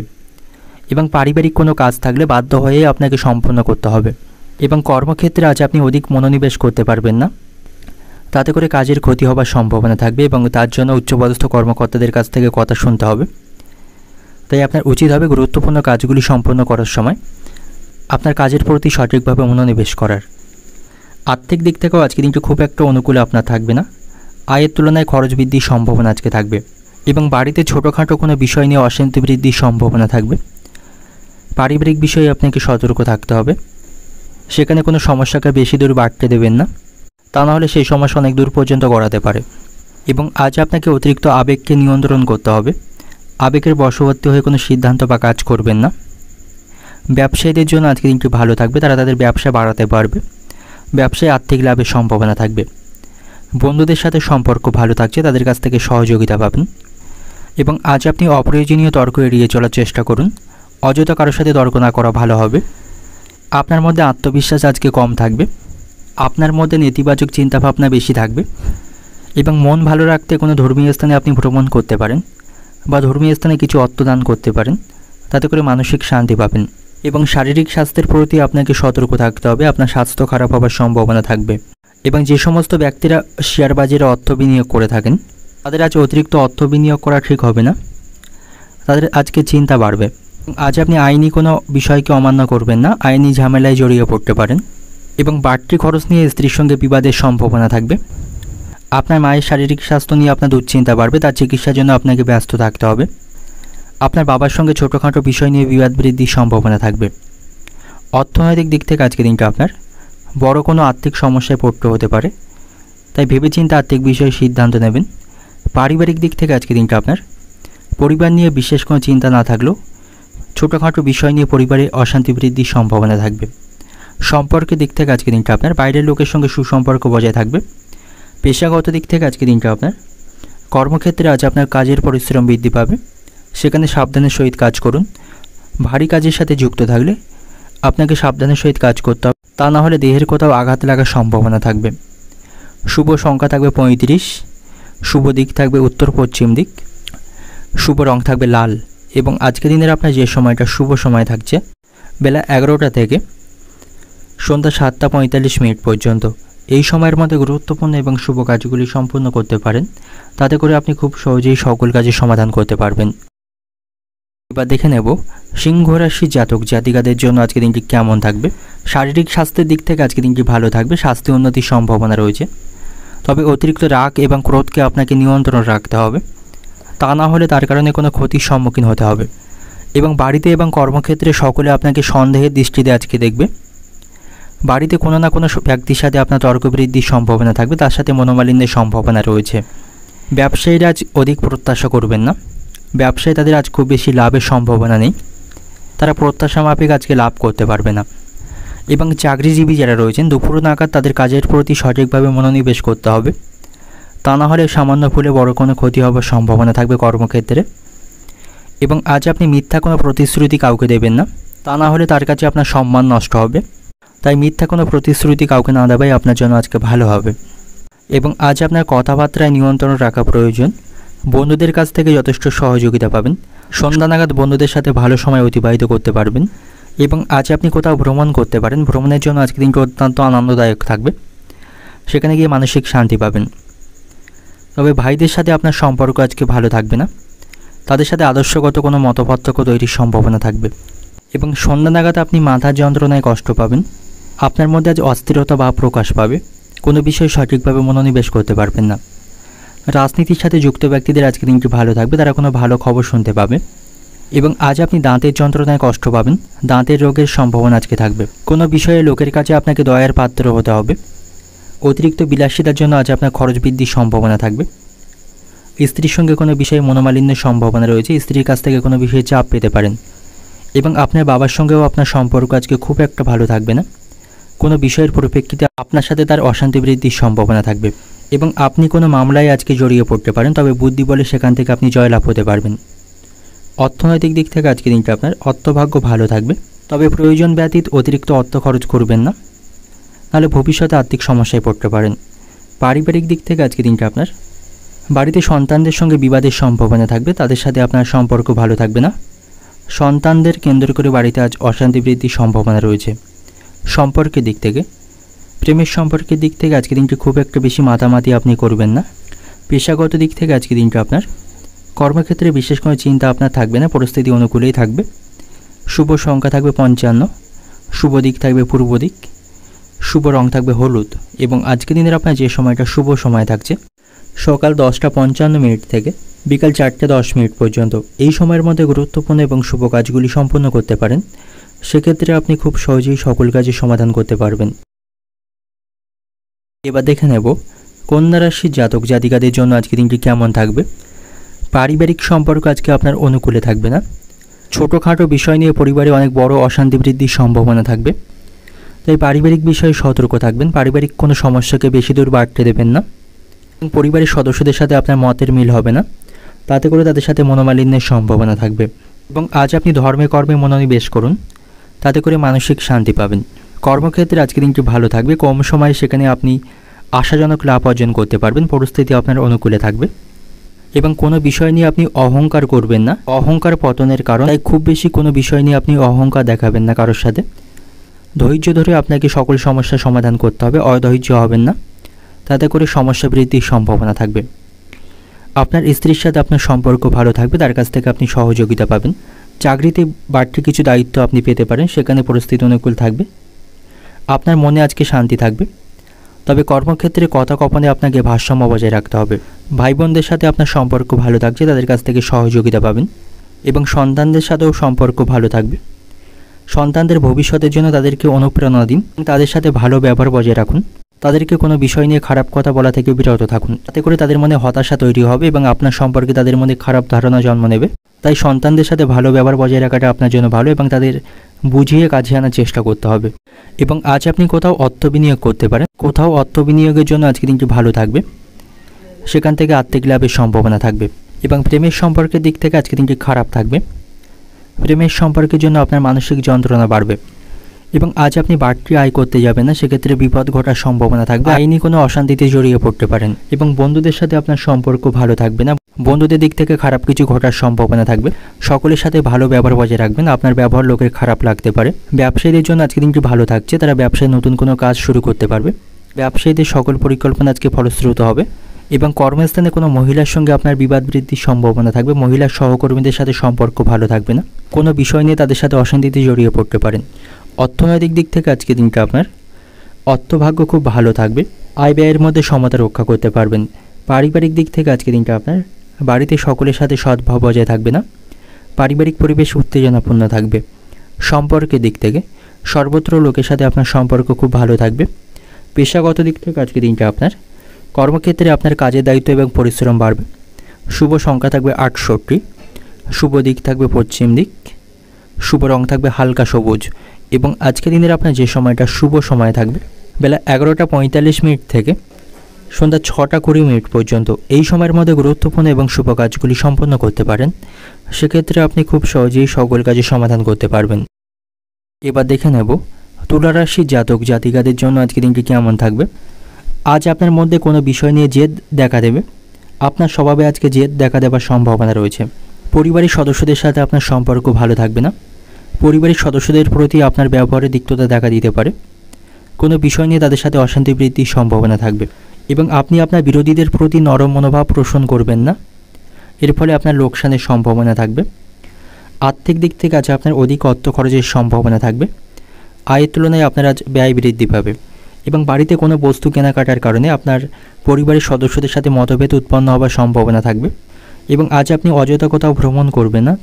এবং পারিবারিক কোনো কাজ থাকলে বাধ্য হয়ে আপনাকে সম্পন্ন করতে হবে। এবং কর্মক্ষেত্রে আজ আপনি অধিক মনোনিবেশ করতে পারবেন না, তাতে করে কাজের ক্ষতি হবার সম্ভাবনা থাকবে এবং তার জন্য উচ্চপদস্থ কর্মকর্তাদের কাছ থেকে কথা শুনতে হবে। তাই আপনার উচিত হবে গুরুত্বপূর্ণ কাজগুলি সম্পন্ন করার সময় আপনার কাজের প্রতি সঠিকভাবে মনোনিবেশ করার। আর্থিক দিক থেকেও আজকে দিনটি খুব একটা অনুকূলে আপনার থাকবে না, আয়ের তুলনায় খরচ বৃদ্ধির সম্ভাবনা আজকে থাকবে। এবং বাড়িতে ছোটোখাটো কোনো বিষয় নিয়ে অশান্তি বৃদ্ধির সম্ভাবনা থাকবে। পারিবারিক বিষয়ে আপনাকে সতর্ক থাকতে হবে, সেখানে কোনো সমস্যাকে বেশি দূর বাড়তে দেবেন না, তা নাহলে সেই সমস্যা অনেক দূর পর্যন্ত গড়াতে পারে। এবং আজ আপনাকে অতিরিক্ত আবেগকে নিয়ন্ত্রণ করতে হবে, আবেগের বশবর্তী হয়ে কোনো সিদ্ধান্ত বা কাজ করবেন না। ব্যবসায়ীদের জন্য আজকে দিনটি ভালো থাকবে, তারা তাদের ব্যবসা বাড়াতে পারবে, ব্যবসায় আর্থিক লাভের সম্ভাবনা থাকবে। বন্ধুদের সাথে সম্পর্ক ভালো থাকছে, তাদের কাছ থেকে সহযোগিতা পাবেন। এবং আজ আপনি অপ্রয়োজনীয় তর্ক এড়িয়ে চলার চেষ্টা করুন, অযথা কারোর সাথে তর্ক না করা ভালো হবে। আপনার মধ্যে আত্মবিশ্বাস আজকে কম থাকবে, আপনার মধ্যে নেতিবাচক চিন্তাভাবনা বেশি থাকবে। এবং মন ভালো রাখতে কোনো ধর্মীয় স্থানে আপনি ভ্রমণ করতে পারেন বা ধর্মীয় স্থানে কিছু অর্থদান করতে পারেন, তাতে করে মানসিক শান্তি পাবেন। এবং শারীরিক স্বাস্থ্যের প্রতি আপনাকে সতর্ক থাকতে হবে, আপনার স্বাস্থ্য খারাপ হওয়ার সম্ভাবনা থাকবে। এবং যে সমস্ত ব্যক্তিরা শেয়ার বাজারে অর্থ বিনিয়োগ করে থাকেন তাদের আজ অতিরিক্ত অর্থ বিনিয়োগ করা ঠিক হবে না, তাদের আজকে চিন্তা বাড়বে। আজ আপনি আইনি কোনো বিষয়কে অমান্য করবেন না, আইনি ঝামেলায় জড়িয়ে পড়তে পারেন এবং বাড়তি খরচ নিয়ে স্ত্রীর সঙ্গে বিবাদের সম্ভাবনা থাকবে। আপনার মায়ের শারীরিক স্বাস্থ্য নিয়ে আপনার দুশ্চিন্তা বাড়বে, তার চিকিৎসার জন্য আপনাকে ব্যস্ত থাকতে হবে। আপনার বাবার সঙ্গে ছোটোখাটো বিষয় নিয়ে বিবাদ বৃদ্ধির সম্ভাবনা থাকবে। অর্থনৈতিক দিক থেকে আজকে দিনটা আপনার বড় কোনো আর্থিক সমস্যায় পড়তে হতে পারে, তাই ভেবেচিন্তে আর্থিক বিষয়ে সিদ্ধান্ত নেবেন। পারিবারিক দিক থেকে আজকে দিনটা আপনার পরিবার নিয়ে বিশেষ কোনো চিন্তা না থাকলেও ছোটোখাটো বিষয় নিয়ে পরিবারে অশান্তি বৃদ্ধির সম্ভাবনা থাকবে। সম্পর্কের দিক থেকে আজকে দিনটা আপনার বাইরের লোকের সঙ্গে সুসম্পর্ক বজায় থাকবে। পেশাগত দিক থেকে আজকে দিনটা আপনার কর্মক্ষেত্রে আজ আপনার কাজের পরিশ্রম বৃদ্ধি পাবে, সেখানে সাবধানের সহিত কাজ করুন। ভারী কাজের সাথে যুক্ত থাকলে আপনাকে সাবধানের সহিত কাজ করতে হবে, তা না হলে দেহের কোথাও আঘাত লাগার সম্ভাবনা থাকবে। শুভ সংখ্যা থাকবে 35, শুভ দিক থাকবে উত্তর পশ্চিম দিক, শুভ রং থাকবে লাল। এবং আজকের দিনের আপনার যে সময়টা শুভ সময় থাকছে বেলা 11টা থেকে সন্ধ্যা 7টা 45 মিনিট পর্যন্ত, এই সময়ের মধ্যে গুরুত্বপূর্ণ এবং শুভ কাজগুলি সম্পূর্ণ করতে পারেন, তাতে করে আপনি খুব সহজেই সকল কাজের সমাধান করতে পারবেন। এবার দেখে নেব সিংহ রাশির জাতক জাতিকাদের জন্য আজকের দিনটি কেমন থাকবে। শারীরিক স্বাস্থ্যের দিক থেকে আজকের দিনটি ভালো থাকবে, স্বাস্থ্য উন্নতির সম্ভাবনা রয়েছে, তবে অতিরিক্ত রাগ এবং ক্রোধকে আপনাকে নিয়ন্ত্রণ রাখতে হবে, তা না হলে তার কারণে কোনো ক্ষতির সম্মুখীন হতে হবে। এবং বাড়িতে এবং কর্মক্ষেত্রে সকলে আপনাকে সন্দেহের দৃষ্টিতে আজকে দেখবে। বাড়িতে কোনো না কোনো ব্যক্তির সাথে আপনার তর্ক বৃদ্ধির সম্ভাবনা থাকবে, তার সাথে মনোমালিন্যের সম্ভাবনা রয়েছে। ব্যবসায়ীরা আজ অধিক প্রত্যাশা করবেন না, ব্যবসায়ী তাদের আজ খুব বেশি লাভের সম্ভাবনা নেই, তারা প্রত্যাশা মাফিক আজকে লাভ করতে পারবে না। এবং চাকরিজীবী যারা রয়েছেন দুপুর নাগাদ তাদের কাজের প্রতি সঠিকভাবে মনোনিবেশ করতে হবে, তা না হলে সামান্য ভুলে বড় কোনো ক্ষতি হওয়ার সম্ভাবনা থাকবে কর্মক্ষেত্রে। এবং আজ আপনি মিথ্যা কোনো প্রতিশ্রুতি কাউকে দেবেন না, তা না হলে তার কাছে আপনার সম্মান নষ্ট হবে, তাই মিথ্যা কোনো প্রতিশ্রুতি কাউকে না দেওয়াই আপনার জন্য আজকে ভালো হবে। এবং আজ আপনার কথাবার্তায় নিয়ন্ত্রণ রাখা প্রয়োজন, বন্ধুদের কাছ থেকে যথেষ্ট সহযোগিতা পাবেন, সন্ধ্যা নাগাদ বন্ধুদের সাথে ভালো সময় অতিবাহিত করতে পারবেন। এবং আজ আপনি কোথাও ভ্রমণ করতে পারেন, ভ্রমণের জন্য আজকে দিনটি অত্যন্ত আনন্দদায়ক থাকবে, সেখানে গিয়ে মানসিক শান্তি পাবেন। তবে ভাইদের সাথে আপনার সম্পর্ক আজকে ভালো থাকবে না, তাদের সাথে আদর্শগত কোনো মতপার্থক্য তৈরির সম্ভাবনা থাকবে। এবং সন্ধ্যা নাগাদ আপনি মাথার যন্ত্রণায় কষ্ট পাবেন, আপনার মধ্যে আজ অস্থিরতা বা প্রকাশ পাবে, কোনো বিষয়ে সঠিকভাবে মনোনিবেশ করতে পারবেন না। রাজনীতির সাথে যুক্ত ব্যক্তিদের আজকে দিনটি ভালো থাকবে, তারা কোনো ভালো খবর শুনতে পাবে। এবং আজ আপনি দাঁতের যন্ত্রণায় কষ্ট পাবেন, দাঁতের রোগের সম্ভাবনা আজকে থাকবে। কোনো বিষয়ে লোকের কাছে আপনাকে দয়ার পাত্র হতে হবে। অতিরিক্ত বিলাসিতার জন্য আজ আপনার খরচ বৃদ্ধির সম্ভাবনা থাকবে। স্ত্রীর সঙ্গে কোনো বিষয়ে মনোমালিন্যের সম্ভাবনা রয়েছে, স্ত্রীর কাছ থেকে কোনো বিষয়ে চাপ পেতে পারেন। এবং আপনার বাবার সঙ্গেও আপনার সম্পর্ক আজকে খুব একটা ভালো থাকবে না, কোনো বিষয়ের পরিপ্রেক্ষিতে আপনার সাথে তার অশান্তি বৃদ্ধির সম্ভাবনা থাকবে। এবং আপনি কোনো মামলায় আজকে জড়িয়ে পড়তে পারেন, তবে বুদ্ধি বলে সেখান থেকে আপনি জয়লাভ হতে পারবেন। অর্থনৈতিক দিক থেকে আজকে দিনটা আপনার অর্থভাগ্য ভালো থাকবে, তবে প্রয়োজন ব্যতীত অতিরিক্ত অর্থ খরচ করবেন না, নাহলে ভবিষ্যতে আর্থিক সমস্যায় পড়তে পারেন। পারিবারিক দিক থেকে আজকে দিনটা আপনার বাড়িতে সন্তানদের সঙ্গে বিবাদের সম্ভাবনা থাকবে, তাদের সাথে আপনার সম্পর্ক ভালো থাকবে না, সন্তানদের কেন্দ্র করে বাড়িতে আজ অশান্তি বৃদ্ধির সম্ভাবনা রয়েছে। সম্পর্কের দিক থেকে প্রেমের সম্পর্কের দিক থেকে আজকে দিনটি খুব একটা বেশি মাতামাতি আপনি করবেন না। পেশাগত দিক থেকে আজকে দিনটা আপনার কর্মক্ষেত্রে বিশেষ কোনো চিন্তা আপনার থাকবে না, পরিস্থিতি অনুকূলেই থাকবে। শুভ সংখ্যা থাকবে 55, শুভ দিক থাকবে পূর্ব দিক, শুভ রং থাকবে হলুদ। এবং আজকে দিনের আপনার যে সময়টা শুভ সময় থাকছে সকাল 10টা 55 মিনিট থেকে বিকাল 4টে 10 মিনিট পর্যন্ত, এই সময়ের মধ্যে গুরুত্বপূর্ণ এবং শুভ কাজগুলি সম্পন্ন করতে পারেন, সেক্ষেত্রে আপনি খুব সহজেই সকল কাজের সমাধান করতে পারবেন। এবার দেখে নেব কন্যা রাশির জাতক জাতিকাদের জন্য আজকে দিনটি কেমন থাকবে। পারিবারিক সম্পর্ক আজকে আপনার অনুকূলে থাকবে না, ছোটোখাটো বিষয় নিয়ে পরিবারে অনেক বড় অশান্তি বৃদ্ধির সম্ভাবনা থাকবে, তাই পারিবারিক বিষয়ে সতর্ক থাকবেন। পারিবারিক কোনো সমস্যাকে বেশি দূর বাড়তে দেবেন না। পরিবারের সদস্যদের সাথে আপনার মতের মিল হবে না, তাতে করে তাদের সাথে মনোমালিন্যের সম্ভাবনা থাকবে। এবং আজ আপনি ধর্মে কর্মে মনোনিবেশ করুন, তাতে করে মানসিক শান্তি পাবেন। কর্মক্ষেত্রে আজকে দিনটি ভালো থাকবে, কম সময়ে সেখানে আপনি আশাজনক লাভ অর্জন করতে পারবেন, পরিস্থিতি আপনার অনুকূলে থাকবে। এবং কোনো বিষয় নিয়ে আপনি অহংকার করবেন না, অহংকার পতনের কারণ, তাই খুব বেশি কোনো বিষয় নিয়ে আপনি অহংকার দেখাবেন না কারোর সাথে। ধৈর্য ধরে আপনাকে সকল সমস্যার সমাধান করতে হবে, অধৈর্য হবেন না, তাতে করে সমস্যা বৃদ্ধির সম্ভাবনা থাকবে। আপনার স্ত্রীর সাথে আপনার সম্পর্ক ভালো থাকবে, তার কাছ থেকে আপনি সহযোগিতা পাবেন। চাকরিতে বাড়তি কিছু দায়িত্ব আপনি পেতে পারেন, সেখানে পরিস্থিতি অনুকূল থাকবে। আপনার মনে আজকে শান্তি থাকবে। তবে কর্মক্ষেত্রে কথা কপনে আপনাকে ভারসাম্য বজায় রাখতে হবে। ভাই বোনদের সাথে আপনার সম্পর্ক ভালো থাকছে, তাদের কাছ থেকে সহযোগিতা পাবেন। এবং সন্তানদের সাথেও সম্পর্ক ভালো থাকবে। সন্তানদের ভবিষ্যতের জন্য তাদেরকে অনুপ্রেরণা দিন, তাদের সাথে ভালো ব্যবহার বজায় রাখুন। তাদেরকে কোনো বিষয় নিয়ে খারাপ কথা বলা থেকে বিরত থাকুন, তাতে করে তাদের মনে হতাশা তৈরি হবে এবং আপনার সম্পর্কে তাদের মনে খারাপ ধারণা জন্ম নেবে। তাই সন্তানদের সাথে ভালো ব্যবহার বজায় রাখাটা আপনার জন্য ভালো এবং তাদের বুঝিয়ে কাজে আনার চেষ্টা করতে হবে। এবং আজ আপনি কোথাও অর্থ বিনিয়োগ করতে পারেন। কোথাও অর্থ বিনিয়োগের জন্য আজকে দিনটি ভালো থাকবে, সেখান থেকে আর্থিক লাভের সম্ভাবনা থাকবে। এবং প্রেমের সম্পর্কের দিক থেকে আজকে দিনটি খারাপ থাকবে। প্রেমের সম্পর্কের জন্য আপনার মানসিক যন্ত্রণা বাড়বে এবং আজ আপনি বাড়তি আয় করতে যাবেন না, সেক্ষেত্রে বিপদ ঘটার সম্ভাবনা থাকবে। আইনি কোনো অশান্তিতে জড়িয়ে পড়তে পারেন এবং বন্ধুদের সাথে আপনার সম্পর্ক ভালো থাকবে না। বন্ধুদের দিক থেকে খারাপ কিছু ঘটার সম্ভাবনা থাকবে। সকলের সাথে ভালো ব্যবহার বজায় রাখবেন, আপনার ব্যবহার লোকের খারাপ লাগতে পারে। ব্যবসায়ীদের জন্য আজকে দিনটি ভালো থাকছে, তারা ব্যবসায় নতুন কোনো কাজ শুরু করতে পারবে। ব্যবসায়ীদের সকল পরিকল্পনা আজকে ফলশ্রুত হবে। এবং কর্মস্থানে কোনো মহিলার সঙ্গে আপনার বিবাদ বৃদ্ধির সম্ভাবনা থাকবে। মহিলার সহকর্মীদের সাথে সম্পর্ক ভালো থাকবে না, কোনো বিষয় নিয়ে তাদের সাথে অশান্তিতে জড়িয়ে পড়তে পারেন। অর্থনৈতিক দিক থেকে আজকে দিনটা আপনার অর্থভাগ্য খুব ভালো থাকবে। আয় ব্যয়ের মধ্যে সমতা রক্ষা করতে পারবেন। পারিবারিক দিক থেকে আজকে দিনটা আপনার বাড়িতে সকলের সাথে সদ্ভাব বজায় থাকবে না। পারিবারিক পরিবেশ উত্তেজনাপূর্ণ থাকবে। সম্পর্কের দিক থেকে সর্বত্র লোকের সাথে আপনার সম্পর্ক খুব ভালো থাকবে। পেশাগত দিক থেকে আজকে দিনটা আপনার কর্মক্ষেত্রে আপনার কাজের দায়িত্ব এবং পরিশ্রম বাড়বে। শুভ সংখ্যা থাকবে 68, শুভ দিক থাকবে পশ্চিম দিক, শুভ রং থাকবে হালকা সবুজ। এবং আজকের দিনের আপনার যে সময়টা শুভ সময় থাকবে বেলা 11:45 থেকে সন্ধ্যা 6:20 পর্যন্ত, এই সময়ের মধ্যে গুরুত্বপূর্ণ এবং শুভ কাজগুলি সম্পন্ন করতে পারেন। সেক্ষেত্রে আপনি খুব সহজেই সকল কাজের সমাধান করতে পারবেন। এবার দেখে নেব তুলা রাশির জাতক জাতিকাদের জন্য আজকের দিনটি কেমন থাকবে। আজ আপনার মধ্যে কোনো বিষয় নিয়ে জেদ দেখা দেবে। আপনার স্বভাবে আজকে জেদ দেখা দেওয়ার সম্ভাবনা রয়েছে। পরিবারের সদস্যদের সাথে আপনার সম্পর্ক ভালো থাকবে না। পরিবারের সদস্যদের প্রতি আপনার ব্যবহারে তিক্ততা দেখা দিতে পারে। কোনো বিষয় নিয়ে তাদের সাথে অশান্তি বৃদ্ধির সম্ভাবনা থাকবে এবং আপনি আপনার বিরোধীদের প্রতি নরম মনোভাব পোষণ করবেন না। এর ফলে আপনার লোকসানের সম্ভাবনা থাকবে। আর্থিক দিক থেকে আজ আপনার অধিক অর্থ খরচের সম্ভাবনা থাকবে। আয়ের তুলনায় আপনার আজ ব্যয় বৃদ্ধি পাবে এবং বাড়িতে কোনো বস্তু কেনাকাটার কারণে আপনার পরিবারের সদস্যদের সাথে মতভেদ উৎপন্ন হওয়ার সম্ভাবনা থাকবে। এবং আজ আপনি অযথা কোথাও ভ্রমণ করবেন না,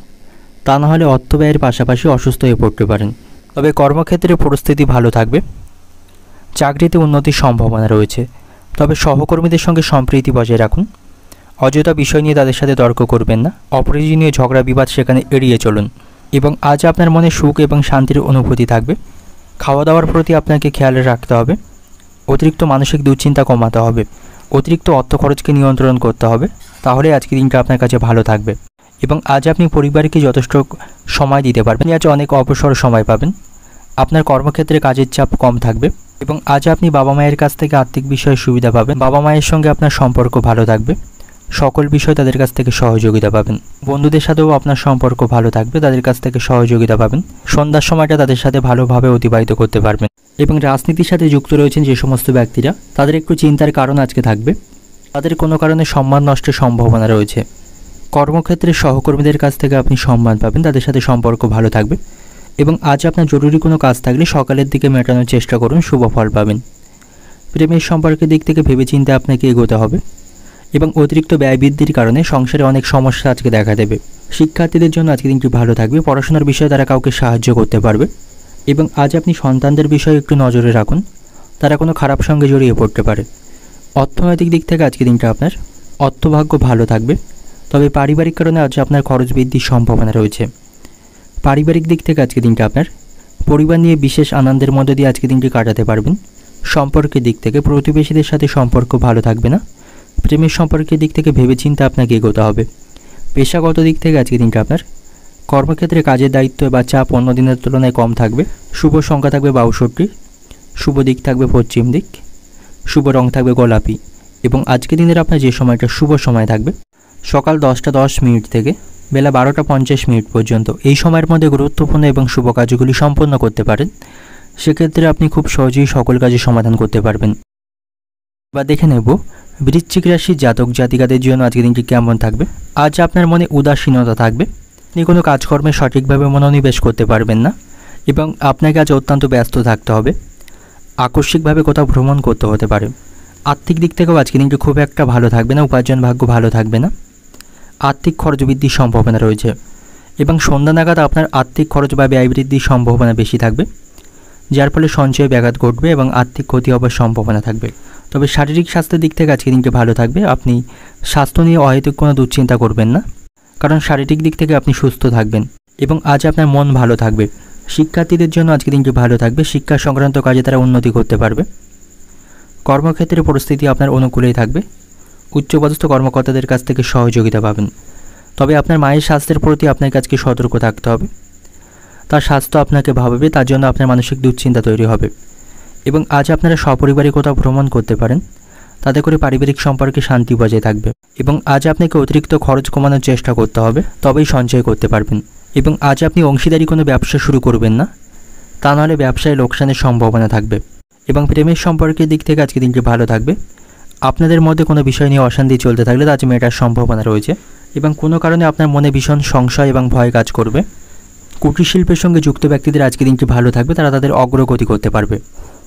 তা না হলে অর্থ ব্যয়ের পাশাপাশি অসুস্থ হয়ে পড়তে পারেন। তবে কর্মক্ষেত্রে পরিস্থিতি ভালো থাকবে। চাকরিতে উন্নতির সম্ভাবনা রয়েছে, তবে সহকর্মীদের সঙ্গে সম্প্রীতি বজায় রাখুন। অযথা বিষয় নিয়ে তাদের সাথে তর্ক করবেন না। অপ্রয়োজনীয় ঝগড়া বিবাদ সেখানে এড়িয়ে চলুন। এবং আজ আপনার মনে সুখ এবং শান্তির অনুভূতি থাকবে। খাওয়া দাওয়ার প্রতি আপনাকে খেয়াল রাখতে হবে। অতিরিক্ত মানসিক দুশ্চিন্তা কমাতে হবে। অতিরিক্ত অর্থ খরচকে নিয়ন্ত্রণ করতে হবে, তাহলে আজকের দিনটা আপনার কাছে ভালো থাকবে। এবং আজ আপনি পরিবারকে যথেষ্ট সময় দিতে পারবেন। আজ অনেক অবসর সময় পাবেন। আপনার কর্মক্ষেত্রে কাজের চাপ কম থাকবে এবং আজ আপনি বাবা মায়ের কাছ থেকে আর্থিক বিষয়ে সুবিধা পাবেন। বাবা মায়ের সঙ্গে আপনার সম্পর্ক ভালো থাকবে। সকল বিষয় তাদের কাছ থেকে সহযোগিতা পাবেন। বন্ধুদের সাথেও আপনার সম্পর্ক ভালো থাকবে, তাদের কাছ থেকে সহযোগিতা পাবেন। সন্ধ্যার সময়টা তাদের সাথে ভালোভাবে অতিবাহিত করতে পারবেন। এবং রাজনীতির সাথে যুক্ত রয়েছেন যে সমস্ত ব্যক্তিরা, তাদের একটু চিন্তার কারণ আজকে থাকবে। তাদের কোনো কারণে সম্মান নষ্টের সম্ভাবনা রয়েছে। কর্মক্ষেত্রে সহকর্মীদের কাছ থেকে আপনি সম্মান পাবেন, তাদের সাথে সম্পর্ক ভালো থাকবে। এবং আজ আপনার জরুরি কোনো কাজ থাকলে সকালের দিকে মেটানোর চেষ্টা করুন, শুভ ফল পাবেন। প্রেমের সম্পর্কের দিক থেকে ভেবেচিন্তে আপনাকে এগোতে হবে এবং অতিরিক্ত ব্যয় বৃদ্ধির কারণে সংসারে অনেক সমস্যা আজকে দেখা দেবে। শিক্ষার্থীদের জন্য আজকে দিনটি ভালো থাকবে। পড়াশোনার বিষয়ে তারা কাউকে সাহায্য করতে পারবে। এবং আজ আপনি সন্তানদের বিষয়ে একটু নজরে রাখুন, তারা কোনো খারাপ সঙ্গে জড়িয়ে পড়তে পারে। অর্থনৈতিক দিক থেকে আজকে দিনটা আপনার অর্থভাগ্য ভালো থাকবে, তবে পারিবারিক কারণে আজ আপনার খরচ বৃদ্ধির সম্ভাবনা রয়েছে। পারিবারিক দিক থেকে আজকে দিনটা আপনার পরিবার নিয়ে বিশেষ আনন্দের মধ্যে দিয়ে আজকে দিনটি কাটাতে পারবেন। সম্পর্কের দিক থেকে প্রতিবেশীদের সাথে সম্পর্ক ভালো থাকবে না। প্রেমের সম্পর্কের দিক থেকে ভেবেচিন্তে আপনাকে এগোতে হবে। পেশাগত দিক থেকে আজকে দিনটা আপনার কর্মক্ষেত্রে কাজের দায়িত্ব বা চাপ অন্য দিনের তুলনায় কম থাকবে। শুভ সংখ্যা থাকবে 62, শুভ দিক থাকবে পশ্চিম দিক, শুভ রং থাকবে গোলাপি। এবং আজকের দিনের আপনার যে সময়টা শুভ সময় থাকবে সকাল 10:10 থেকে বেলা 12:50 পর্যন্ত, এই সময়ের মধ্যে গুরুত্বপূর্ণ এবং শুভ কাজগুলি সম্পন্ন করতে পারেন। সেক্ষেত্রে আপনি খুব সহজেই সকল কাজের সমাধান করতে পারবেন। বা দেখে নেব বৃশ্চিক রাশির জাতক জাতিকাদের জন্য আজকের দিনটি কেমন থাকবে? আজ আপনার মনে উদাসীনতা থাকবে, আপনি কোনো কাজকর্মে সঠিকভাবে মনোনিবেশ করতে পারবেন না এবং আপনাকে আজ অত্যন্ত ব্যস্ত থাকতে হবে। আকস্মিকভাবে কোথাও ভ্রমণ করতে হতে পারে। আর্থিক দিক থেকেও আজকের দিনটি খুব একটা ভালো থাকবে না, উপার্জন ভাগ্য ভালো থাকবে না। আর্থিক খরচ বৃদ্ধির সম্ভাবনা রয়েছে এবং সন্ধ্যা নাগাদ আপনার আর্থিক খরচ বা ব্যয় বৃদ্ধির সম্ভাবনা বেশি থাকবে, যার ফলে সঞ্চয়ে ব্যাঘাত ঘটবে এবং আর্থিক ক্ষতি হওয়ার সম্ভাবনা থাকবে। তবে শারীরিক স্বাস্থ্যের দিক থেকে আজকের দিনটি ভালো থাকবে। আপনি স্বাস্থ্য নিয়ে অহেতুক কোনো দুশ্চিন্তা করবেন না, কারণ শারীরিক দিক থেকে আপনি সুস্থ থাকবেন এবং আজ আপনার মন ভালো থাকবে। শিক্ষার্থীদের জন্য আজকের দিনটি ভালো থাকবে, শিক্ষা সংক্রান্ত কাজে তারা উন্নতি করতে পারবে। কর্মক্ষেত্রে পরিস্থিতি আপনার অনুকূলেই থাকবে, উচ্চপদস্থ কর্মকর্তাদের কাছ থেকে সহযোগিতা পাবেন। তবে আপনার মায়ের স্বাস্থ্যের প্রতি আপনাকে আজকে সতর্ক থাকতে হবে। তার স্বাস্থ্য আপনাকে ভাবাবে, তার জন্য আপনার মানসিক দুশ্চিন্তা তৈরি হবে। এবং আজ আপনারা সপরিবারে কোথাও ভ্রমণ করতে পারেন, তাতে করে পারিবারিক সম্পর্কে শান্তি বজায় থাকবে। এবং আজ আপনাকে অতিরিক্ত খরচ কমানোর চেষ্টা করতে হবে, তবেই সঞ্চয় করতে পারবেন। এবং আজ আপনি অংশীদারি কোনো ব্যবসা শুরু করবেন না, তা নাহলে ব্যবসায় লোকসানের সম্ভাবনা থাকবে। এবং প্রেমের সম্পর্কের দিক থেকে আজকে দিনটি ভালো থাকবে। আপনাদের মধ্যে কোনো বিষয় নিয়ে অশান্তি চলতে থাকলে তা আজ মেটার সম্ভাবনা রয়েছে এবং কোনো কারণে আপনার মনে ভীষণ সংশয় এবং ভয় কাজ করবে। কুটির শিল্পের সঙ্গে যুক্ত ব্যক্তিদের আজকে দিনটি ভালো থাকবে, তারা তাদের অগ্রগতি করতে পারবে।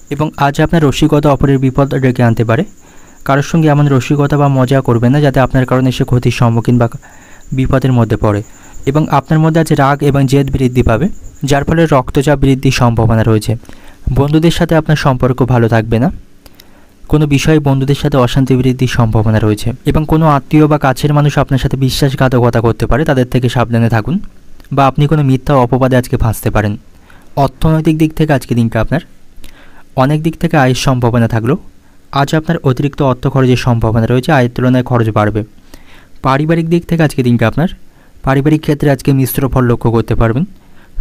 এবং আজ আপনার রসিকতা অপরের বিপদ ডেকে আনতে পারে। কারোর সঙ্গে এমন রসিকতা বা মজা করবেন না যাতে আপনার কারণে সে ক্ষতির সম্মুখীন বা বিপদের মধ্যে পড়ে। এবং আপনার মধ্যে আজ রাগ এবং জেদ বৃদ্ধি পাবে, যার ফলে রক্তচাপ বৃদ্ধির সম্ভাবনা রয়েছে। বন্ধুদের সাথে আপনার সম্পর্ক ভালো থাকবে না, কোনো বিষয়ে বন্ধুদের সাথে অশান্তি বৃদ্ধির সম্ভাবনা রয়েছে। এবং কোনো আত্মীয় বা কাছের মানুষ আপনার সাথে বিশ্বাসঘাতকতা করতে পারে, তাদের থেকে সাবধানে থাকুন, বা আপনি কোনো মিথ্যা অপবাদে আজকে ফাঁসতে পারেন। অর্থনৈতিক দিক থেকে আজকে দিনটা আপনার অনেক দিক থেকে আয়ের সম্ভাবনা থাকলেও আজ আপনার অতিরিক্ত অর্থ খরচের সম্ভাবনা রয়েছে, আয়ের তুলনায় খরচ বাড়বে। পারিবারিক দিক থেকে আজকে দিনটা আপনার পারিবারিক ক্ষেত্রে আজকে মিশ্র ফল লক্ষ্য করতে পারবেন।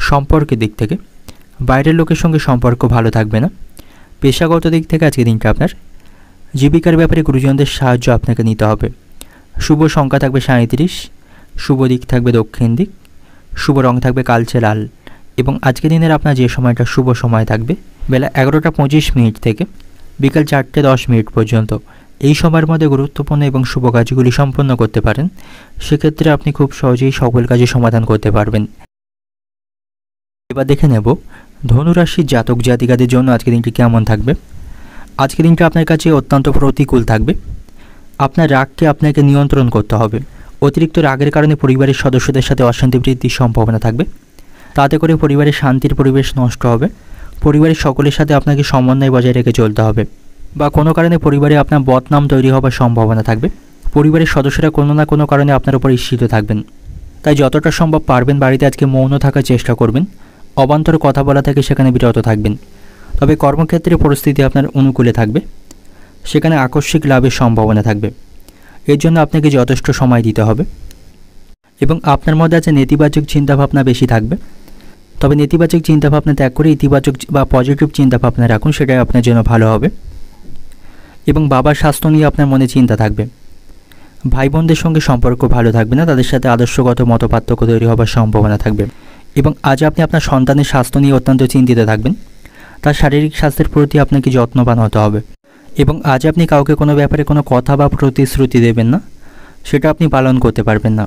সম্পর্কের দিক থেকে বাইরের লোকের সঙ্গে সম্পর্ক ভালো থাকবে না। পেশাগত দিক থেকে আজকে দিনটা আপনার জীবিকার ব্যাপারে গুরুজনদের সাহায্য আপনাকে নিতে হবে। শুভ সংখ্যা থাকবে 37, শুভ দিক থাকবে দক্ষিণ দিক, শুভ রং থাকবে কালচে লাল। এবং আজকের দিনের আপনার যে সময়টা শুভ সময় থাকবে বেলা 11টা 25 থেকে বিকাল 4টে 10 পর্যন্ত। এই সময়ের মধ্যে গুরুত্বপূর্ণ এবং শুভ কাজগুলি সম্পন্ন করতে পারেন, সেক্ষেত্রে আপনি খুব সহজেই সকল কাজে সমাধান করতে পারবেন। এবার দেখে নেব ধনুরাশির জাতক জাতিকাদের জন্য আজকের দিনটি কেমন থাকবে। আজকের দিনটা আপনার কাছে অত্যন্ত প্রতিকূল থাকবে। আপনার রাগকে আপনাকে নিয়ন্ত্রণ করতে হবে। অতিরিক্ত রাগের কারণে পরিবারের সদস্যদের সাথে অশান্তি বৃদ্ধির সম্ভাবনা থাকবে, তাতে করে পরিবারের শান্তির পরিবেশ নষ্ট হবে। পরিবারের সকলের সাথে আপনাকে সমন্বয় বজায় রেখে চলতে হবে, বা কোনো কারণে পরিবারে আপনার বদনাম তৈরি হওয়ার সম্ভাবনা থাকবে। পরিবারের সদস্যরা কোনো না কোনো কারণে আপনার উপর ঈর্ষিত থাকবেন, তাই যতটা সম্ভব পারবেন বাড়িতে আজকে মৌন থাকার চেষ্টা করবেন। অবান্তর কথা বলা থেকে সেখানে বিরত থাকবেন। তবে কর্মক্ষেত্রে পরিস্থিতি আপনার অনুকূলে থাকবে, সেখানে আকস্মিক লাভের সম্ভাবনা থাকবে। এর জন্য আপনাকে যথেষ্ট সময় দিতে হবে। এবং আপনার মধ্যে আছে নেতিবাচক চিন্তাভাবনা বেশি থাকবে, তবে নেতিবাচক চিন্তাভাবনা ত্যাগ করে ইতিবাচক বা পজিটিভ চিন্তাভাবনা রাখুন, সেটাই আপনার জন্য ভালো হবে। এবং বাবার স্বাস্থ্য নিয়ে আপনার মনে চিন্তা থাকবে। ভাই বোনদের সঙ্গে সম্পর্ক ভালো থাকবে না, তাদের সাথে আদর্শগত মতপার্থক্য তৈরি হওয়ার সম্ভাবনা থাকবে। এবং আজ আপনি আপনার সন্তানের স্বাস্থ্য নিয়ে অত্যন্ত চিন্তিত থাকবেন, তার শারীরিক স্বাস্থ্যের প্রতি আপনাকে যত্নবান হতে হবে। এবং আজ আপনি কাউকে কোনো ব্যাপারে কোনো কথা বা প্রতিশ্রুতি দেবেন না, সেটা আপনি পালন করতে পারবেন না।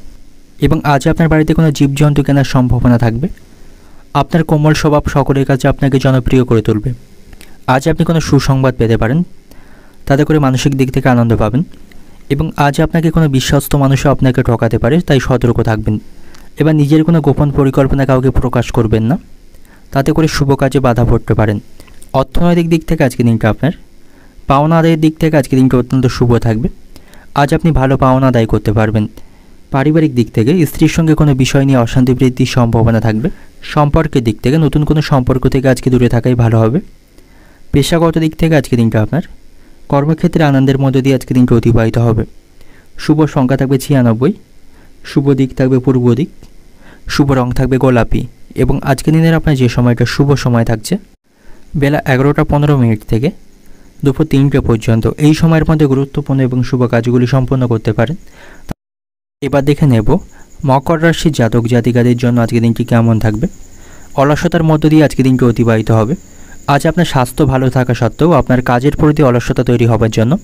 এবং আজ আপনার বাড়িতে কোনো জীবজন্তু কেনার সম্ভাবনা থাকবে। আপনার কোমল স্বভাব সকলের কাছে আপনাকে জনপ্রিয় করে তুলবে। আজ আপনি কোনো সুসংবাদ পেতে পারেন, তাতে করে মানসিক দিক থেকে আনন্দ পাবেন। এবং আজ আপনাকে কোনো বিশ্বস্ত মানুষও আপনাকে ঠকাতে পারে, তাই সতর্ক থাকবেন। এবার নিজের কোনো গোপন পরিকল্পনা কাউকে প্রকাশ করবেন না, তাতে করে শুভ কাজে বাধা পড়তে পারেন। অর্থনৈতিক দিক থেকে আজকে দিনটা আপনার পাওনা আদায়ের দিক থেকে আজকে দিনটা অত্যন্ত শুভ থাকবে। আজ আপনি ভালো পাওনা আদায় করতে পারবেন। পারিবারিক দিক থেকে স্ত্রীর সঙ্গে কোনো বিষয় নিয়ে অশান্তি বৃদ্ধির সম্ভাবনা থাকবে। সম্পর্কের দিক থেকে নতুন কোনো সম্পর্ক থেকে আজকে দূরে থাকাই ভালো হবে। পেশাগত দিক থেকে আজকে দিনটা আপনার কর্মক্ষেত্রে আনন্দের মধ্য দিয়ে আজকে দিনটা অতিবাহিত হবে। শুভ সংখ্যা থাকবে 96, শুভ দিক থাকবে পূর্ব দিক, শুভ রং থাকবে গোলাপি। এবং আজকের দিনের আপনার যে সময়টা শুভ সময় থাকছে বেলা 11টা 15 থেকে দুপুর 3টে পর্যন্ত। এই সময়ের মধ্যে গুরুত্বপূর্ণ এবং শুভ কাজগুলি সম্পন্ন করতে পারেন। এবার দেখে নেব মকর রাশির জাতক জাতিকাদের জন্য আজকের দিনটি কেমন থাকবে। অলসতার মধ্য দিয়ে আজকের দিনটি অতিবাহিত হবে। আজ আপনার স্বাস্থ্য ভালো থাকা সত্ত্বেও আপনার কাজের প্রতি অলসতা তৈরি হবার জন্য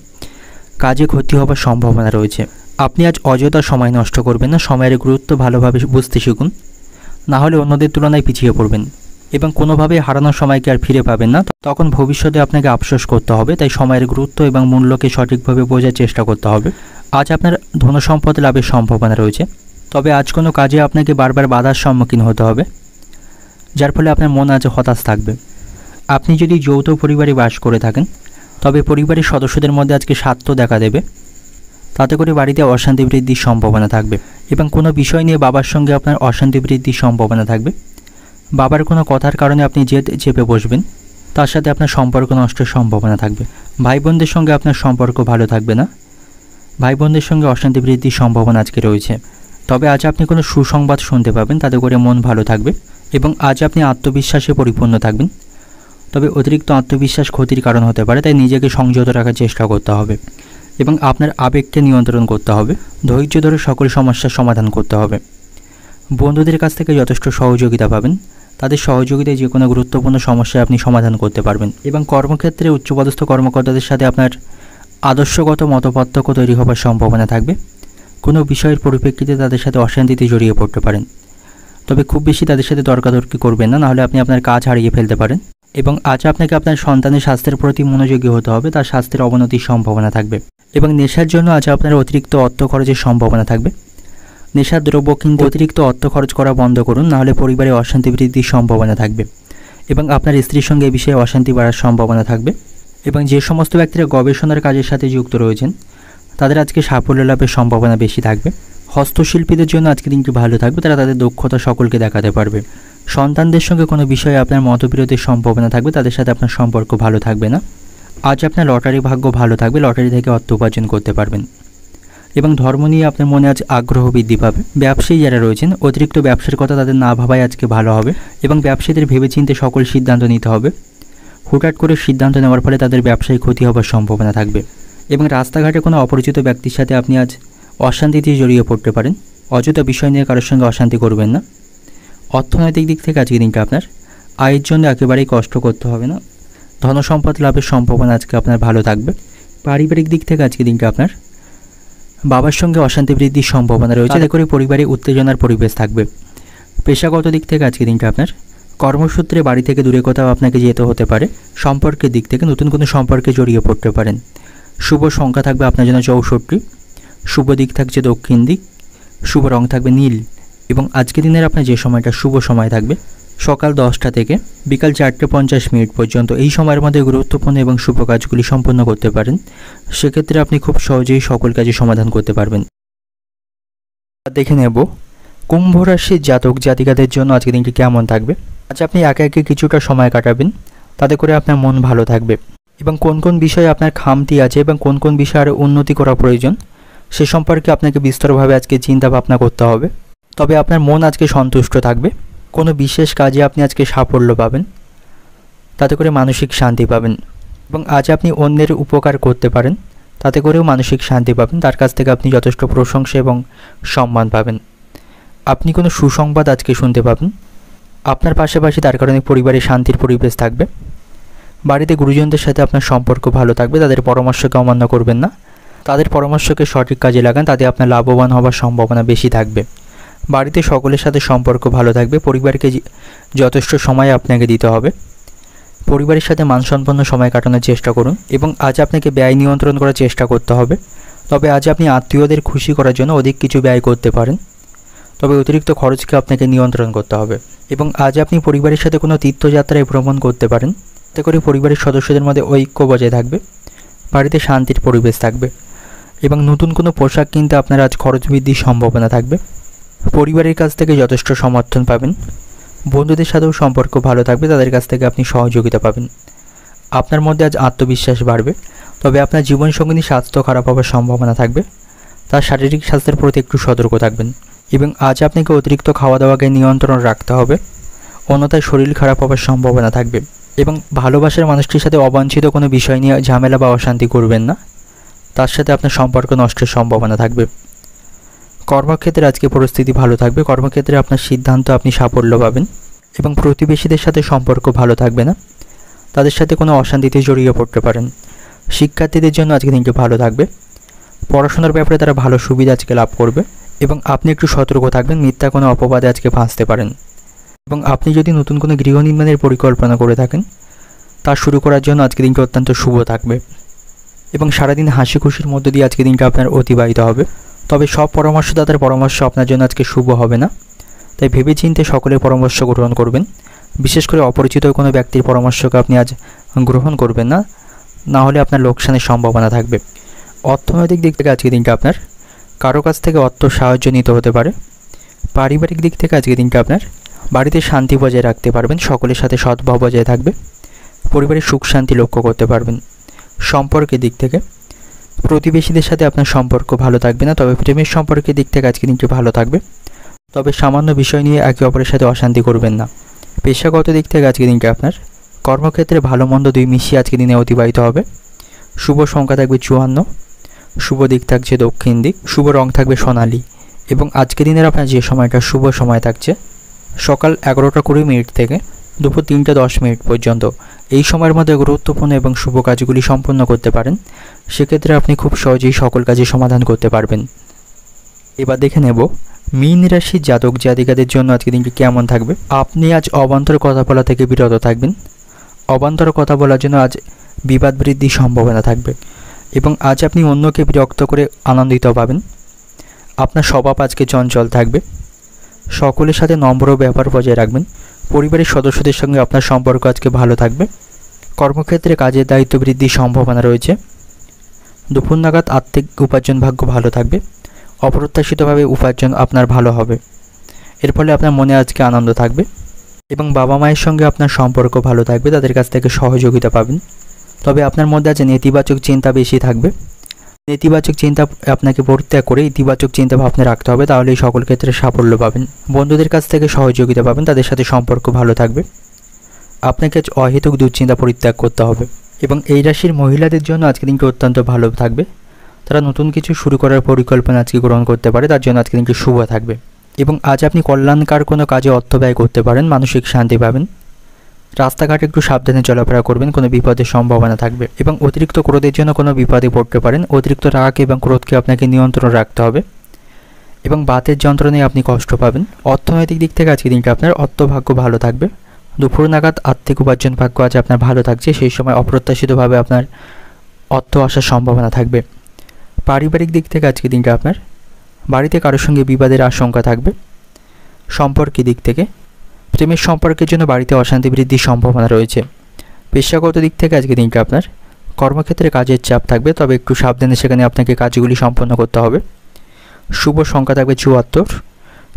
কাজে ক্ষতি হবার সম্ভাবনা রয়েছে। আপনি আজ অযথা সময় নষ্ট করবেন না, সময়ের গুরুত্ব ভালোভাবে বুঝতে শিখুন, না হলে অন্যদের তুলনায় পিছিয়ে পড়বেন এবং কোনোভাবেই হারানোর সময়কে আর ফিরে পাবেন না। তখন ভবিষ্যতে আপনাকে আফসোস করতে হবে। তাই সময়ের গুরুত্ব এবং মূল্যকে সঠিকভাবে বোঝার চেষ্টা করতে হবে। আজ আপনার ধনসম্পদ লাভের সম্ভাবনা রয়েছে, তবে আজ কোনো কাজে আপনাকে বারবার বাধার সম্মুখীন হতে হবে, যার ফলে আপনার মন আজ হতাশ থাকবে। আপনি যদি যৌথ পরিবারে বাস করে থাকেন, তবে পরিবারের সদস্যদের মধ্যে আজকে স্বার্থ দেখা দেবে, তাতে করে বাড়িতে অশান্তি বৃদ্ধির সম্ভাবনা থাকবে এবং কোনো বিষয় নিয়ে বাবার সঙ্গে আপনার অশান্তি বৃদ্ধির সম্ভাবনা থাকবে। বাবার কোনো কথার কারণে আপনি জেদ চেপে বসবেন, তার সাথে আপনার সম্পর্ক নষ্টের সম্ভাবনা থাকবে। ভাই বোনদের সঙ্গে আপনার সম্পর্ক ভালো থাকবে না, ভাই বোনদের সঙ্গে অশান্তি বৃদ্ধির সম্ভাবনা আজকে রয়েছে। তবে আজ আপনি কোনো সুসংবাদ শুনতে পাবেন, তাতে করে মন ভালো থাকবে এবং আজ আপনি আত্মবিশ্বাসে পরিপূর্ণ থাকবেন। তবে অতিরিক্ত আত্মবিশ্বাস ক্ষতির কারণ হতে পারে, তাই নিজেকে সংযত রাখার চেষ্টা করতে হবে এবং আপনার আবেগকে নিয়ন্ত্রণ করতে হবে। ধৈর্য ধরে সকল সমস্যার সমাধান করতে হবে। বন্ধুদের কাছ থেকে যথেষ্ট সহযোগিতা পাবেন, তাদের সহযোগিতায় যে কোনো গুরুত্বপূর্ণ সমস্যায় আপনি সমাধান করতে পারবেন এবং কর্মক্ষেত্রে উচ্চপদস্থ কর্মকর্তাদের সাথে আপনার আদর্শগত মতপার্থক্য তৈরি হবার সম্ভাবনা থাকবে। কোনো বিষয়ের পরিপ্রেক্ষিতে তাদের সাথে অশান্তিতে জড়িয়ে পড়তে পারেন, তবে খুব বেশি তাদের সাথে তর্কাতর্কি করবেন না, নাহলে আপনি আপনার কাজ হারিয়ে ফেলতে পারেন। এবং আজ আপনাকে আপনার সন্তানের স্বাস্থ্যের প্রতি মনোযোগী হতে হবে, তার স্বাস্থ্যের অবনতির সম্ভাবনা থাকবে এবং নেশার জন্য আজ আপনার অতিরিক্ত অর্থ খরচের সম্ভাবনা থাকবে। নেশার দ্রব্য কিনতে অতিরিক্ত অর্থ খরচ করা বন্ধ করুন, নাহলে পরিবারে অশান্তি বৃদ্ধির সম্ভাবনা থাকবে এবং আপনার স্ত্রীর সঙ্গে এ বিষয়ে অশান্তি বাড়ার সম্ভাবনা থাকবে। এবং যে সমস্ত ব্যক্তিরা গবেষণার কাজের সাথে যুক্ত রয়েছেন, তাদের আজকে সাফল্য লাভের সম্ভাবনা বেশি থাকবে। হস্তশিল্পীদের জন্য আজকে দিনটি ভালো থাকবে, তারা তাদের দক্ষতা সকলকে দেখাতে পারবে। সন্তানদের সঙ্গে কোনো বিষয়ে আপনার মতবিরোধের সম্ভাবনা থাকবে, তাদের সাথে আপনার সম্পর্ক ভালো থাকবে না। আজ আপনার লটারি ভাগ্য ভালো থাকবে, লটারি থেকে অর্থ উপার্জন করতে পারবেন এবং ধর্ম নিয়ে আপনার মনে আজ আগ্রহ বৃদ্ধি পাবে। ব্যবসায়ী যারা রয়েছেন, অতিরিক্ত ব্যবসার কথা তাদের না ভাবাই আজকে ভালো হবে এবং ব্যবসায়ীদের ভেবেচিন্তে সকল সিদ্ধান্ত নিতে হবে। হুটহাট করে সিদ্ধান্ত নেওয়ার ফলে তাদের ব্যবসায় ক্ষতি হবার সম্ভাবনা থাকবে এবং রাস্তাঘাটে কোনো অপরিচিত ব্যক্তির সাথে আপনি আজ অশান্তিতে জড়িয়ে পড়তে পারেন। অযথা বিষয় নিয়ে কারোর সঙ্গে অশান্তি করবেন না। অর্থনৈতিক দিক থেকে আজকে দিনটা আপনার আয়ের জন্য একেবারেই কষ্ট করতে হবে না। ধনসম্পদ লাভের সম্ভাবনা আজকে আপনার ভালো থাকবে। পারিবারিক দিক থেকে আজকে দিনটা আপনার বাবার সঙ্গে অশান্তি বৃদ্ধির সম্ভাবনা রয়েছে, তাতে করে পরিবারে উত্তেজনার পরিবেশ থাকবে। পেশাগত দিক থেকে আজকে দিনটা আপনার কর্মসূত্রে বাড়ি থেকে দূরে কোথাও আপনাকে যেতে হতে পারে। সম্পর্কের দিক থেকে নতুন কোনো সম্পর্কে জড়িয়ে পড়তে পারেন। শুভ সংখ্যা থাকবে আপনার জন্য 64। শুভ দিক থাকছে দক্ষিণ দিক। শুভ রং থাকবে নীল এবং আজকে দিনের আপনার যে সময়টা শুভ সময় থাকবে সকাল 10টা থেকে বিকাল 4:50 পর্যন্ত। এই সময়ের মধ্যে গুরুত্বপূর্ণ এবং শুভ কাজগুলি সম্পন্ন করতে পারেন। সেক্ষেত্রে আপনি খুব সহজেই সকল কাজে সমাধান করতে পারবেন। দেখে নেব কুম্ভ রাশির জাতক জাতিকাদের জন্য আজকে দিনটি কেমন থাকবে। আজ আপনি একে একে কিছুটা সময় কাটাবেন, তাতে করে আপনার মন ভালো থাকবে এবং কোন কোন বিষয়ে আপনার খামতি আছে এবং কোন কোন বিষয়ে আরও উন্নতি করা প্রয়োজন সে সম্পর্কে আপনাকে বিস্তরভাবে আজকে চিন্তা ভাবনা করতে হবে। তবে আপনার মন আজকে সন্তুষ্ট থাকবে। কোনো বিশেষ কাজে আপনি আজকে সাফল্য পাবেন, তাতে করে মানসিক শান্তি পাবেন এবং আজ আপনি অন্যের উপকার করতে পারেন, তাতে করেও মানসিক শান্তি পাবেন। তার কাছ থেকে আপনি যথেষ্ট প্রশংসা এবং সম্মান পাবেন। আপনি কোনো সুসংবাদ আজকে শুনতে পাবেন আপনার পাশাপাশি, তার কারণে পরিবারে শান্তির পরিবেশ থাকবে। বাড়িতে গুরুজনদের সাথে আপনার সম্পর্ক ভালো থাকবে, তাদের পরামর্শকে অমান্য করবেন না, তাদের পরামর্শকে সঠিক কাজে লাগান, তাতে আপনার লাভবান হওয়ার সম্ভাবনা বেশি থাকবে। বাড়িতে সকলের সাথে সম্পর্ক ভালো থাকবে। পরিবারকে যথেষ্ট সময় আপনাকে দিতে হবে। পরিবারের সাথে মানসম্পন্ন সময় কাটানোর চেষ্টা করুন এবং আজ আপনাকে ব্যয় নিয়ন্ত্রণ করার চেষ্টা করতে হবে। তবে আজ আপনি আত্মীয়দের খুশি করার জন্য অধিক কিছু ব্যয় করতে পারেন, তবে অতিরিক্ত খরচকে আপনাকে নিয়ন্ত্রণ করতে হবে এবং আজ আপনি পরিবারের সাথে কোনো তীর্থযাত্রায় ভ্রমণ করতে পারেন, তাতে করে পরিবারের সদস্যদের মধ্যে ঐক্য বজায় থাকবে। বাড়িতে শান্তির পরিবেশ থাকবে এবং নতুন কোনো পোশাক কিনতে আপনার আজ খরচ বৃদ্ধির সম্ভাবনা থাকবে। পরিবারের কাছ থেকে যথেষ্ট সমর্থন পাবেন। বন্ধুদের সাথেও সম্পর্ক ভালো থাকবে, তাদের কাছ থেকে আপনি সহযোগিতা পাবেন। আপনার মধ্যে আজ আত্মবিশ্বাস বাড়বে। তবে আপনার জীবনসঙ্গিনীর স্বাস্থ্য খারাপ হওয়ার সম্ভাবনা থাকবে, তার শারীরিক স্বাস্থ্যের প্রতি একটু সতর্ক থাকবেন এবং আজ আপনাকে অতিরিক্ত খাওয়া দাওয়াকে নিয়ন্ত্রণ রাখতে হবে, অন্যথায় শরীর খারাপ হওয়ার সম্ভাবনা থাকবে এবং ভালোবাসার মানুষটির সাথে অবাঞ্ছিত কোনো বিষয় নিয়ে ঝামেলা বা অশান্তি করবেন না, তার সাথে আপনার সম্পর্ক নষ্টের সম্ভাবনা থাকবে। কর্মক্ষেত্রে আজকে পরিস্থিতি ভালো থাকবে। কর্মক্ষেত্রে আপনার সিদ্ধান্ত আপনি সাফল্য পাবেন এবং প্রতিবেশীদের সাথে সম্পর্ক ভালো থাকবে না, তাদের সাথে কোনো অশান্তিতে জড়িয়ে পড়তে পারেন। শিক্ষার্থীদের জন্য আজকে দিনটি ভালো থাকবে। পড়াশোনার ব্যাপারে তারা ভালো সুবিধা আজকে লাভ করবে এবং আপনি একটু সতর্ক থাকবেন, মিথ্যা কোনো অপবাদে আজকে ফাঁসতে পারেন। এবং আপনি যদি নতুন কোনো গৃহ নির্মাণের পরিকল্পনা করে থাকেন, তা শুরু করার জন্য আজকে দিনটি অত্যন্ত শুভ থাকবে এবং সারাদিন হাসি খুশির মধ্য দিয়ে আজকে দিনটা আপনার অতিবাহিত হবে। তবে সব পরামর্শদাতার পরামর্শ আপনার জন্য আজকে শুভ হবে না, তাই ভেবেচিন্তে সকলের পরামর্শ গ্রহণ করবেন। বিশেষ করে অপরিচিত কোনো ব্যক্তির পরামর্শকে আপনি আজ গ্রহণ করবেন না, না হলে আপনার লোকসানের সম্ভাবনা থাকবে। অর্থনৈতিক দিক থেকে আজকে দিনটা আপনার কারো কাছ থেকে অর্থ সাহায্য নিতে হতে পারে। পারিবারিক দিক থেকে আজকে দিনটা আপনার বাড়িতে শান্তি বজায় রাখতে পারবেন, সকলের সাথে সদ্ভাব বজায় থাকবে, পরিবারের সুখ শান্তি লক্ষ্য করতে পারবেন। সম্পর্কের দিক থেকে প্রতিবেশীদের সাথে আপনার সম্পর্ক ভালো থাকবে না, তবে প্রেমের সম্পর্কের দিক থেকে আজকে দিনটি ভালো থাকবে, তবে সামান্য বিষয় নিয়ে একে অপরের সাথে অশান্তি করবেন না। পেশাগত দিক থেকে আজকে দিনটি আপনার কর্মক্ষেত্রে ভালো মন্দ দুই মিশিয়ে আজকে দিনে অতিবাহিত হবে। শুভ সংখ্যা থাকবে 54, শুভ দিক থাকছে দক্ষিণ দিক, শুভ রং থাকবে সোনালি এবং আজকে দিনের আপনার যে সময়টা শুভ সময় থাকছে সকাল 11টা 20 মিনিট থেকে দুপুর 3টা 10 মিনিট পর্যন্ত। এই সময়ের মধ্যে গুরুত্বপূর্ণ এবং শুভ কাজগুলি সম্পন্ন করতে পারেন, সেক্ষেত্রে আপনি খুব সহজেই সকল কাজে সমাধান করতে পারবেন। এবার দেখে নেব মীন রাশির জাতক জাতিকাদের জন্য আজকে দিনটি কেমন থাকবে। আপনি আজ অবান্তর কথা বলা থেকে বিরত থাকবেন। অবান্তর কথা বলার জন্য আজ বিবাদ বৃদ্ধির সম্ভাবনা থাকবে এবং আজ আপনি অন্যকে বিরক্ত করে আনন্দিত পাবেন। আপনার স্বভাব আজকে চঞ্চল থাকবে। সকলের সাথে নম্র ব্যবহার বজায় রাখবেন। পরিবারের সদস্যদের সঙ্গে আপনার সম্পর্ক আজকে ভালো থাকবে। কর্মক্ষেত্রে কাজের দায়িত্ব বৃদ্ধির সম্ভাবনা রয়েছে। দুপুর নাগাদ আর্থিক উপার্জন ভাগ্য ভালো থাকবে। অপ্রত্যাশিতভাবে উপার্জন আপনার ভালো হবে, এর ফলে আপনার মনে আজকে আনন্দ থাকবে এবং বাবা মায়ের সঙ্গে আপনার সম্পর্ক ভালো থাকবে, তাদের কাছ থেকে সহযোগিতা পাবেন। তবে আপনার মধ্যে আজ নেতিবাচক চিন্তা বেশি থাকবে। নেতিবাচক চিন্তা আপনাকে পরিত্যাগ করে ইতিবাচক চিন্তা ভাবনা রাখতে হবে, তাহলেই সকল ক্ষেত্রে সাফল্য পাবেন। বন্ধুদের কাছ থেকে সহযোগিতা পাবেন, তাদের সাথে সম্পর্ক ভালো থাকবে। আপনাকে আজ অহেতুক দুশ্চিন্তা পরিত্যাগ করতে হবে এবং এই রাশির মহিলাদের জন্য আজকে দিনটি অত্যন্ত ভালো থাকবে। তারা নতুন কিছু শুরু করার পরিকল্পনা আজকে গ্রহণ করতে পারে, তার জন্য আজকে দিনটি শুভ থাকবে এবং আজ আপনি কল্যাণকার কোনো কাজে অর্থ ব্যয় করতে পারেন, মানসিক শান্তি পাবেন। রাস্তাঘাটে একটু সাবধানে চলাফেরা করবেন, কোনো বিপদের সম্ভাবনা থাকবে এবং অতিরিক্ত ক্রোধের জন্য কোনো বিপদে পড়তে পারেন। অতিরিক্ত রাগ এবং ক্রোধকে আপনাকে নিয়ন্ত্রণ রাখতে হবে এবং বাতের যন্ত্রণায় আপনি কষ্ট পাবেন। অর্থনৈতিক দিক থেকে আজকে দিনটা আপনার অর্থভাগ্য ভালো থাকবে। দুপুর নাগাদ আর্থিক উপার্জন ভাগ্য আজ আপনার ভালো থাকছে, সেই সময় অপ্রত্যাশিতভাবে আপনার অর্থ আসার সম্ভাবনা থাকবে। পারিবারিক দিক থেকে আজকে দিনটা আপনার বাড়িতে কারোর সঙ্গে বিবাদের আশঙ্কা থাকবে। সম্পর্কের দিক থেকে প্রেমের সম্পর্কের জন্য বাড়িতে অশান্তি বৃদ্ধির সম্ভাবনা রয়েছে। পেশাগত দিক থেকে আজকে দিনটা আপনার কর্মক্ষেত্রে কাজের চাপ থাকবে, তবে একটু সাবধানে সেখানে আপনাকে কাজগুলি সম্পন্ন করতে হবে। শুভ সংখ্যা থাকবে 74,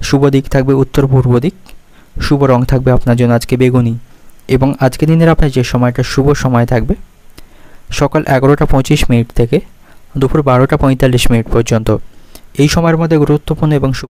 শুভ দিক থাকবে উত্তর পূর্ব দিক, শুভ রং থাকবে আপনার জন্য আজকে বেগুনি এবং আজকে দিনের আপনার যে সময়টা শুভ সময় থাকবে সকাল 11টা 25 মিনিট থেকে দুপুর 12টা 45 মিনিট পর্যন্ত। এই সময়ের মধ্যে গুরুত্বপূর্ণ এবং